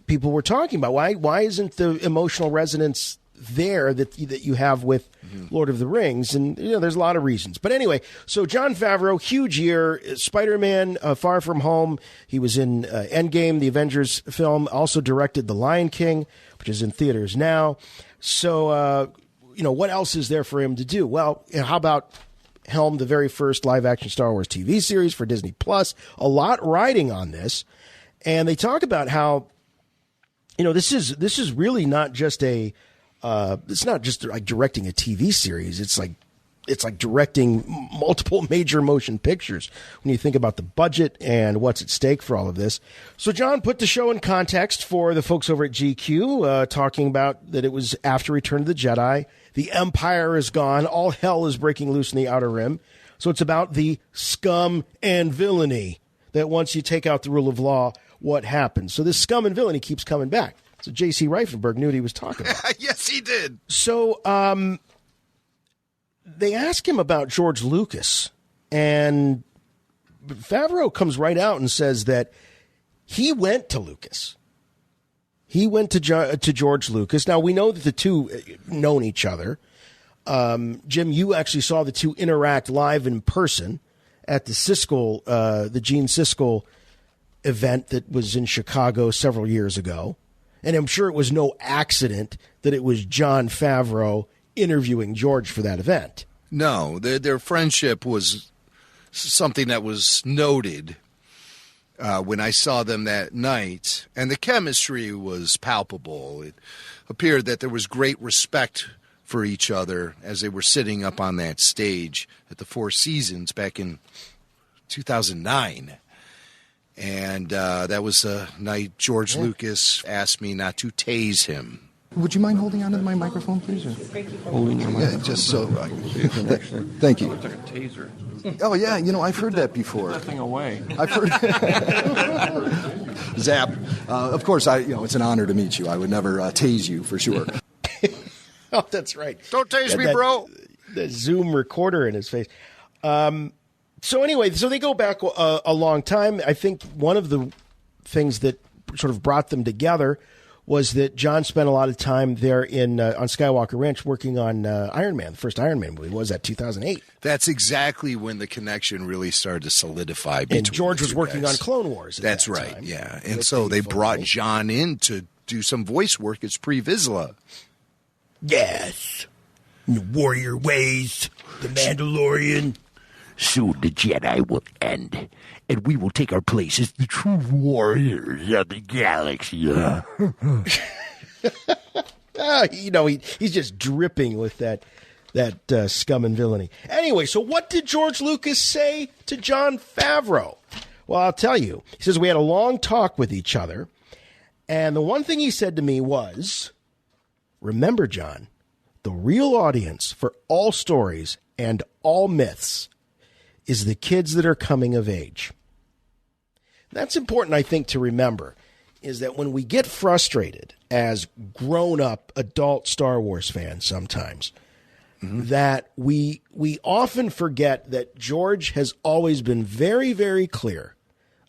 people were talking about why isn't the emotional resonance there that you have with Lord of the Rings, and there's a lot of reasons. But anyway, so Jon Favreau, huge year, Spider-Man, Far From Home. He was in Endgame, the Avengers film. Also directed The Lion King, which is in theaters now. So what else is there for him to do? Well, how about helm the very first live-action Star Wars TV series for Disney Plus? A lot riding on this, and they talk about how this is really not just it's not just like directing a TV series. It's like directing multiple major motion pictures when you think about the budget and what's at stake for all of this. So John put the show in context for the folks over at GQ, talking about that it was after Return of the Jedi. The Empire is gone. All hell is breaking loose in the Outer Rim. So it's about the scum and villainy that once you take out the rule of law, what happens. So this scum and villainy keeps coming back. So J.C. Reifenberg knew what he was talking about. Yes, he did. So they ask him about George Lucas, and Favreau comes right out and says that he went to Lucas. He went to George Lucas. Now, we know that the two known each other. Jim, you actually saw the two interact live in person at the Gene Siskel event that was in Chicago several years ago. And I'm sure it was no accident that it was Jon Favreau interviewing George for that event. No, their friendship was something that was noted when I saw them that night. And the chemistry was palpable. It appeared that there was great respect for each other as they were sitting up on that stage at the Four Seasons back in 2009. And that was a night George Lucas asked me not to tase him. Would you mind holding onto my microphone, please? Holding your microphone. Yeah, just so. Thank you. It's like a taser. Oh, yeah, I've heard that before. Put that thing away. I've heard. Zap. Of course, it's an honor to meet you. I would never tase you, for sure. Oh, that's right. Don't tase me, bro. The Zoom recorder in his face. So anyway, they go back a long time. I think one of the things that sort of brought them together was that John spent a lot of time there on Skywalker Ranch working on Iron Man, the first Iron Man movie. What was that, 2008? That's exactly when the connection really started to solidify between And George was working guys. on Clone Wars at That's that right, time. yeah. And so they brought John in to do some voice work as Pre Vizsla. Yes. The warrior ways, the Mandalorian. Soon the Jedi will end, and we will take our place as the true warriors of the galaxy. He's just dripping with that scum and villainy. Anyway, so what did George Lucas say to Jon Favreau? Well, I'll tell you. He says, we had a long talk with each other, and the one thing he said to me was, remember, John, the real audience for all stories and all myths is the kids that are coming of age. That's important, I think, to remember, is that when we get frustrated as grown-up adult Star Wars fans sometimes, that we often forget that George has always been very, very clear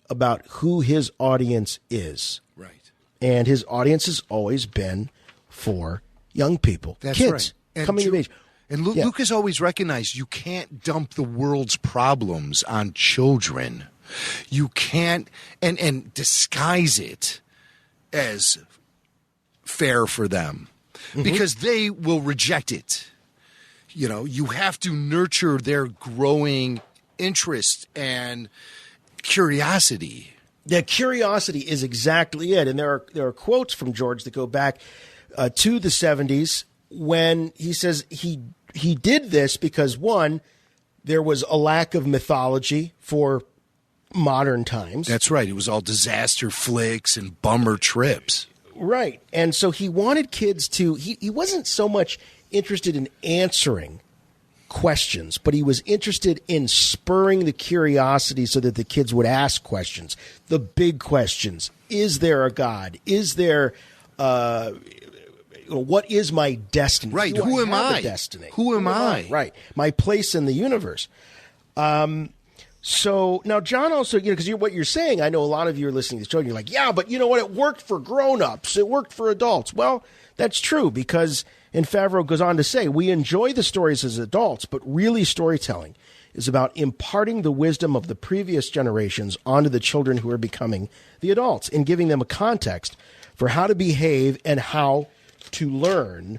about who his audience is. Right. And his audience has always been for young people, That's kids right. And coming of age. And Luke has always recognized you can't dump the world's problems on children. You can't and disguise it as fair for them because they will reject it. You know, you have to nurture their growing interest and curiosity. The curiosity is exactly it. And there are quotes from George that go back to the 70s when he says he did this because, one, there was a lack of mythology for modern times. That's right. It was all disaster flicks and bummer trips. Right. And so he wanted kids to, he wasn't so much interested in answering questions, but he was interested in spurring the curiosity so that the kids would ask questions. The big questions. Is there a God? Is there, what is my destiny? Right. Who am I? Destiny? Who am I? Right. My place in the universe. So now, John, also, because what you're saying, I know a lot of you are listening to the show and you're like, yeah, but you know what? It worked for grown-ups. It worked for adults. Well, that's true because, and Favreau goes on to say, we enjoy the stories as adults, but really storytelling is about imparting the wisdom of the previous generations onto the children who are becoming the adults and giving them a context for how to behave and how to learn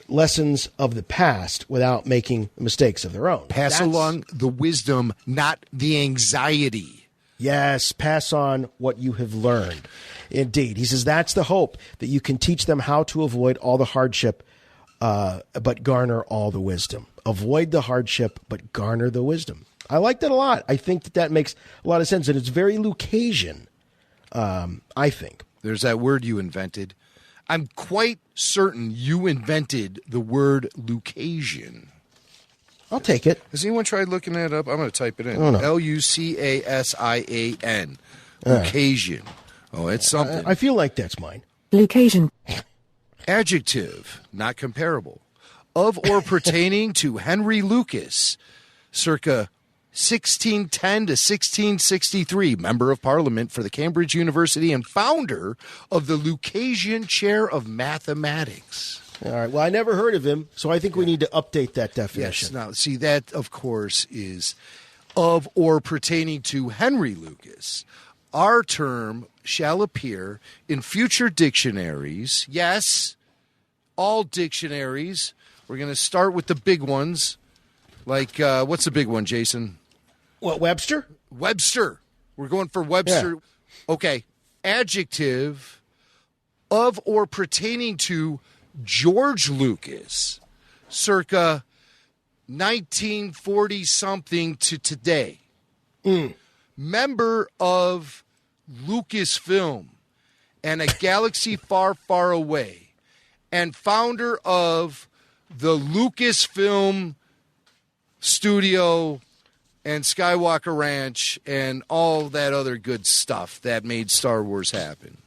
lessons of the past without making mistakes of their own. Pass along the wisdom, not the anxiety. Yes, pass on what you have learned. Indeed. He says that's the hope, that you can teach them how to avoid all the hardship, but garner all the wisdom. Avoid the hardship, but garner the wisdom. I like that a lot. I think that makes a lot of sense, and it's very Lucasian, I think. There's that word you invented. I'm quite certain you invented the word Lucasian. I'll take it. Has anyone tried looking that up? I'm going to type it in. Oh, no. Lucasian. Lucasian. Oh, it's something. I feel like that's mine. Lucasian. Adjective, not comparable. Of or pertaining to Henry Lucas, circa 1610 to 1663, member of Parliament for the Cambridge University and founder of the Lucasian Chair of Mathematics. All right. Well, I never heard of him, so I think we need to update that definition. Yes. Now, see, that, of course, is of or pertaining to Henry Lucas. Our term shall appear in future dictionaries. Yes, all dictionaries. We're going to start with the big ones. Like, what's the big one, Jason? What, Webster? Webster. We're going for Webster. Yeah. Okay. Adjective of or pertaining to George Lucas, circa 1940-something to today. Member of Lucasfilm and A Galaxy Far, Far Away, and founder of the Lucasfilm Studio and Skywalker Ranch and all that other good stuff that made Star Wars happen.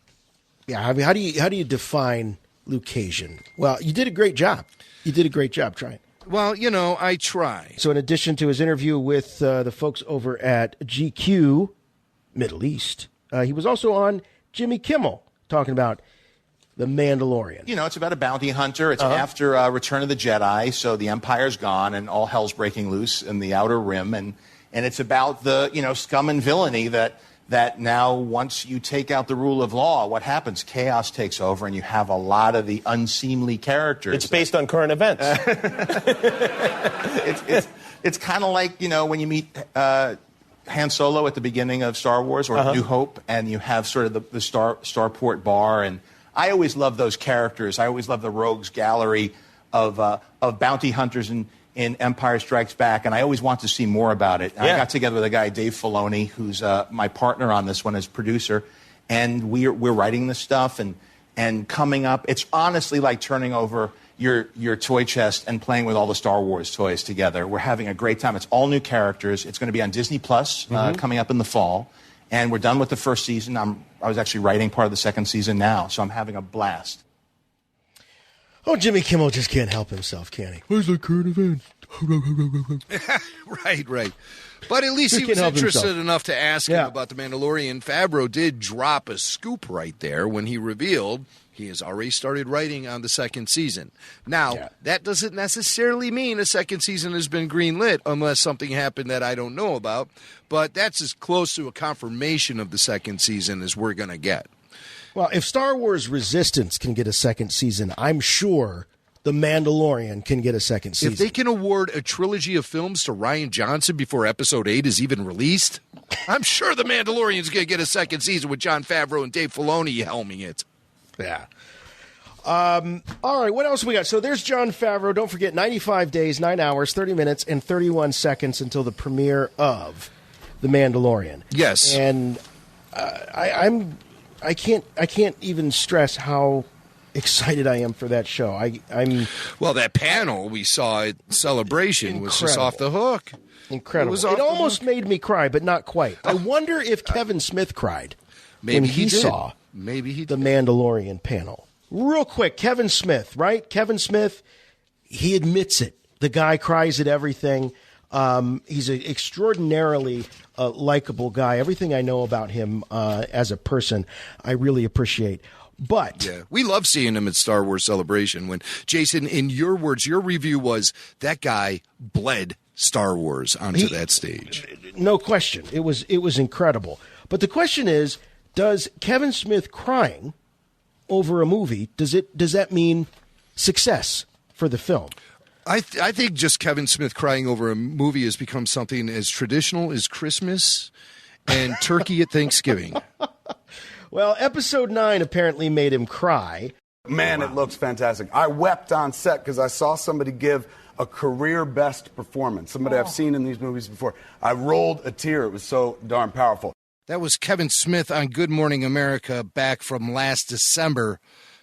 Yeah, I mean, how do you define Lucasian? Well, you did a great job. You did a great job trying. Well, you know, I try. So in addition to his interview with the folks over at GQ Middle East, he was also on Jimmy Kimmel talking about The Mandalorian. You know, it's about a bounty hunter. It's after Return of the Jedi, so the Empire's gone and all hell's breaking loose in the Outer Rim. And it's about the, scum and villainy that now once you take out the rule of law, what happens? Chaos takes over and you have a lot of the unseemly characters. It's based on current events. It's kind of like, when you meet Han Solo at the beginning of Star Wars or New Hope and you have sort of the Starport bar. And I always love those characters. I always love the rogues gallery of bounty hunters in Empire Strikes Back, and I always want to see more about it. Yeah. I got together with a guy, Dave Filoni, who's my partner on this one as producer, and we're writing this stuff and coming up. It's honestly like turning over your toy chest and playing with all the Star Wars toys together. We're having a great time. It's all new characters. It's going to be on Disney Plus coming up in the fall, and we're done with the first season. I was actually writing part of the second season now, so I'm having a blast. Oh, Jimmy Kimmel just can't help himself, can he? Where's the current event? Right. But at least he was interested enough to ask him about The Mandalorian. Favreau did drop a scoop right there when he revealed He has already started writing on the second season. Now, that doesn't necessarily mean a second season has been greenlit unless something happened that I don't know about. But that's as close to a confirmation of the second season as we're going to get. Well, if Star Wars Resistance can get a second season, I'm sure The Mandalorian can get a second season. If they can award a trilogy of films to Rian Johnson before Episode 8 is even released, I'm sure The Mandalorian's going to get a second season with Jon Favreau and Dave Filoni helming it. Yeah. All right, what else we got? So there's Jon Favreau. Don't forget, 95 days, 9 hours, 30 minutes, and 31 seconds until the premiere of The Mandalorian. Yes. And I can't even stress how excited I am for that show. Well, that panel we saw at Celebration was just off the hook. Incredible. It almost made me cry, but not quite. I wonder if Kevin Smith cried when he saw the Mandalorian panel. Real quick, Kevin Smith, right? Kevin Smith, he admits it. The guy cries at everything. He's an extraordinarily likable guy. Everything I know about him as a person, I really appreciate. But yeah, we love seeing him at Star Wars Celebration. When Jason, in your words, your review was that guy bled Star Wars onto that stage. No question, it was incredible. But the question is, does Kevin Smith crying over a movie does that mean success for the film? I think just Kevin Smith crying over a movie has become something as traditional as Christmas and turkey at Thanksgiving. Well, episode 9 apparently made him cry. Man, it looks fantastic. I wept on set because I saw somebody give a career best performance, somebody I've seen in these movies before. I rolled a tear. It was so darn powerful. That was Kevin Smith on Good Morning America back from last December,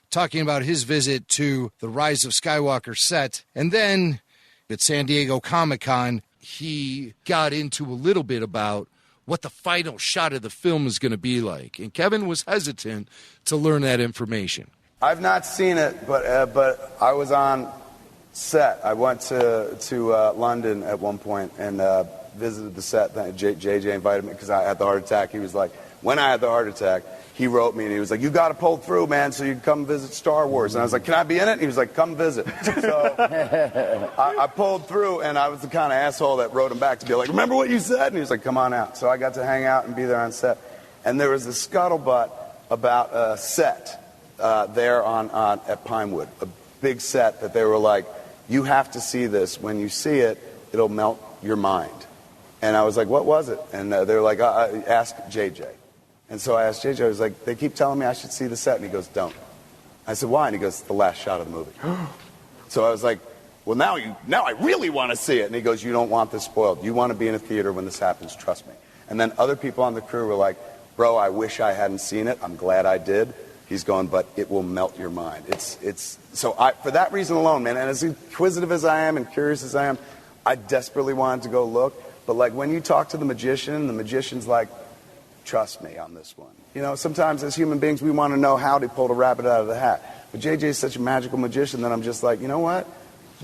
talking about his visit to the Rise of Skywalker set. And then at San Diego Comic-Con, he got into a little bit about what the final shot of the film is going to be like. And Kevin was hesitant to learn that information. I've not seen it, but I was on set. I went to London at one point and visited the set. JJ invited me because I had the heart attack. He was like, when I had the heart attack, he wrote me and he was like, you got to pull through, man, so you can come visit Star Wars. And I was like, can I be in it? And he was like, come visit. So I pulled through, and I was the kind of asshole that wrote him back to be like, remember what you said? And he was like, come on out. So I got to hang out and be there on set. And there was a scuttlebutt about a set there at Pinewood, a big set that they were like, you have to see this. When you see it, it'll melt your mind. And I was like, what was it? And they were like, ask JJ. And so I asked JJ, I was like, they keep telling me I should see the set. And he goes, don't. I said, why? And he goes, the last shot of the movie. So I was like, well, now I really want to see it. And he goes, you don't want this spoiled. You want to be in a theater when this happens, trust me. And then other people on the crew were like, bro, I wish I hadn't seen it. I'm glad I did. He's going, but it will melt your mind. So for that reason alone, man, and as inquisitive as I am and curious as I am, I desperately wanted to go look. But like when you talk to the magician's like, trust me on this one. You know, sometimes as human beings, we want to know how to pull a rabbit out of the hat. But JJ is such a magical magician that I'm just like, you know what?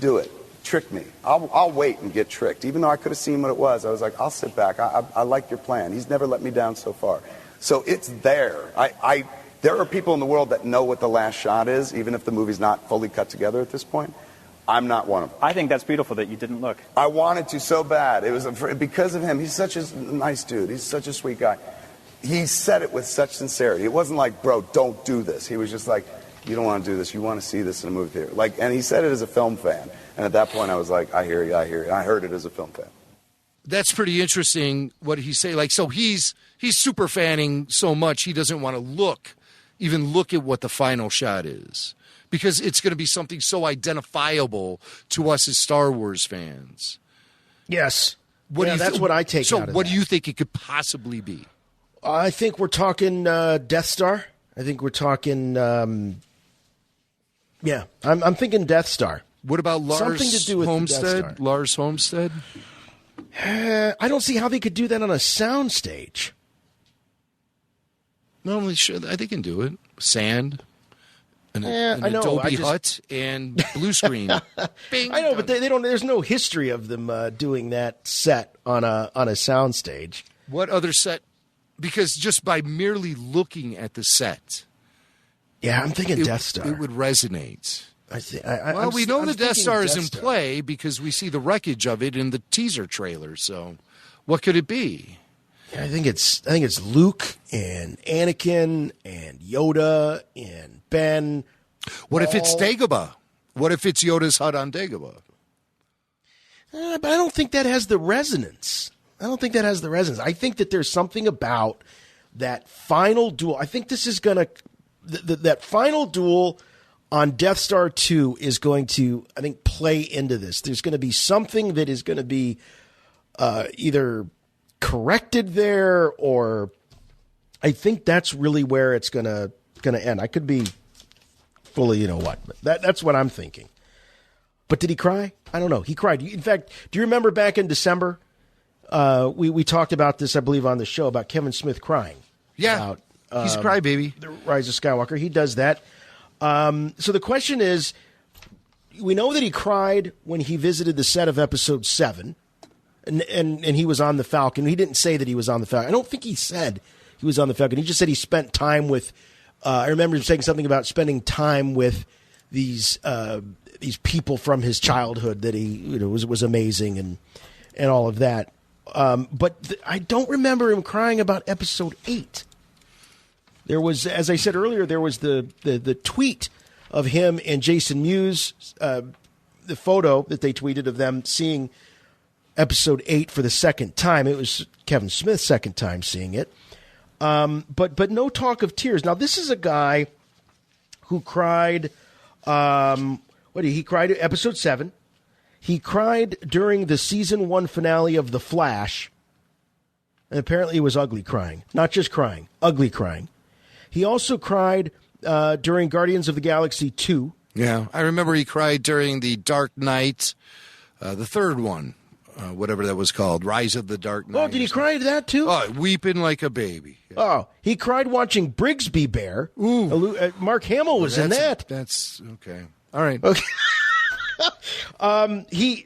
Do it. Trick me. I'll wait and get tricked. Even though I could have seen what it was, I was like, I'll sit back. I like your plan. He's never let me down so far. So it's there. There are people in the world that know what the last shot is, even if the movie's not fully cut together at this point. I'm not one of them. I think that's beautiful that you didn't look. I wanted to so bad. It was because of him. He's such a nice dude. He's such a sweet guy. He said it with such sincerity. It wasn't like, bro, don't do this. He was just like, you don't want to do this. You want to see this in a movie theater. Like, and he said it as a film fan. And at that point, I was like, I hear you. I heard it as a film fan. That's pretty interesting what he say. Like, so he's super fanning so much he doesn't want to even look at what the final shot is, because it's going to be something so identifiable to us as Star Wars fans. Yes. That's what I take out of So what do you think it could possibly be? I think we're talking Death Star. I think we're talking, I'm thinking Death Star. What about Lars Something to do with Homestead? Lars Homestead? I don't see how they could do that on a soundstage. No, I think they can do it. Sand, an Adobe hut, and blue screen. Bing, I know, but they don't. There's no history of them doing that set on a soundstage. What other set? Because just by merely looking at the set, Yeah, I'm thinking Death Star. It would resonate. Well, we know the Death Star is in play because we see the wreckage of it in the teaser trailer. So, what could it be? Yeah, I think it's Luke and Anakin and Yoda and Ben. What if it's Dagobah? What if it's Yoda's hut on Dagobah? But I don't think that has the resonance. I think that there's something about that final duel. I think this is going to that final duel on Death Star 2 is going to, I think, play into this. There's going to be something that is going to be either corrected there, or I think that's really where it's going to end. I could be fully, but that's what I'm thinking. But did he cry? I don't know. He cried. In fact, do you remember back in December, we talked about this, I believe, on the show about Kevin Smith crying. Yeah, he's a crybaby. The Rise of Skywalker. He does that. So the question is, we know that he cried when he visited the set of Episode 7, and he was on the Falcon. He didn't say that he was on the Falcon. I don't think he said he was on the Falcon. He just said he spent time with. I remember him saying something about spending time with these people from his childhood that he was amazing and all of that. But I don't remember him crying about Episode 8. There was, as I said earlier, there was the tweet of him and Jason Mewes, the photo that they tweeted of them seeing Episode 8 for the second time. It was Kevin Smith's second time seeing it. But no talk of tears. Now, this is a guy who cried, he cried at Episode 7. He cried during the Season 1 finale of The Flash. And apparently it was ugly crying. Not just crying, ugly crying. He also cried during Guardians of the Galaxy 2. Yeah, I remember he cried during the Dark Knight, the third one, whatever that was called, Rise of the Dark Knight. Oh, did he cry to that too? Oh, weeping like a baby. Yeah. Oh, he cried watching Brigsby Bear. Ooh. Mark Hamill was in that. That's okay. All right. Okay.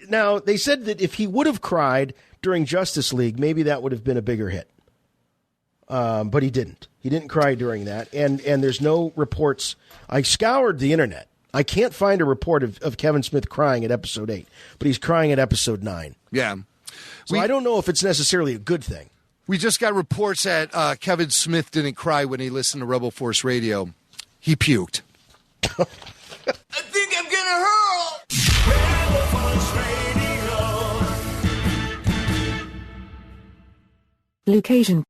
Now they said that if he would have cried during Justice League, maybe that would have been a bigger hit. But he didn't. He didn't cry during that, and there's no reports. I scoured the internet. I can't find a report of Kevin Smith crying at Episode 8, but he's crying at Episode 9. Yeah. So I don't know if it's necessarily a good thing. We just got reports that Kevin Smith didn't cry when he listened to Rebel Force Radio. He puked. I think I'm gonna hurl. Rebel Force Radio. Location.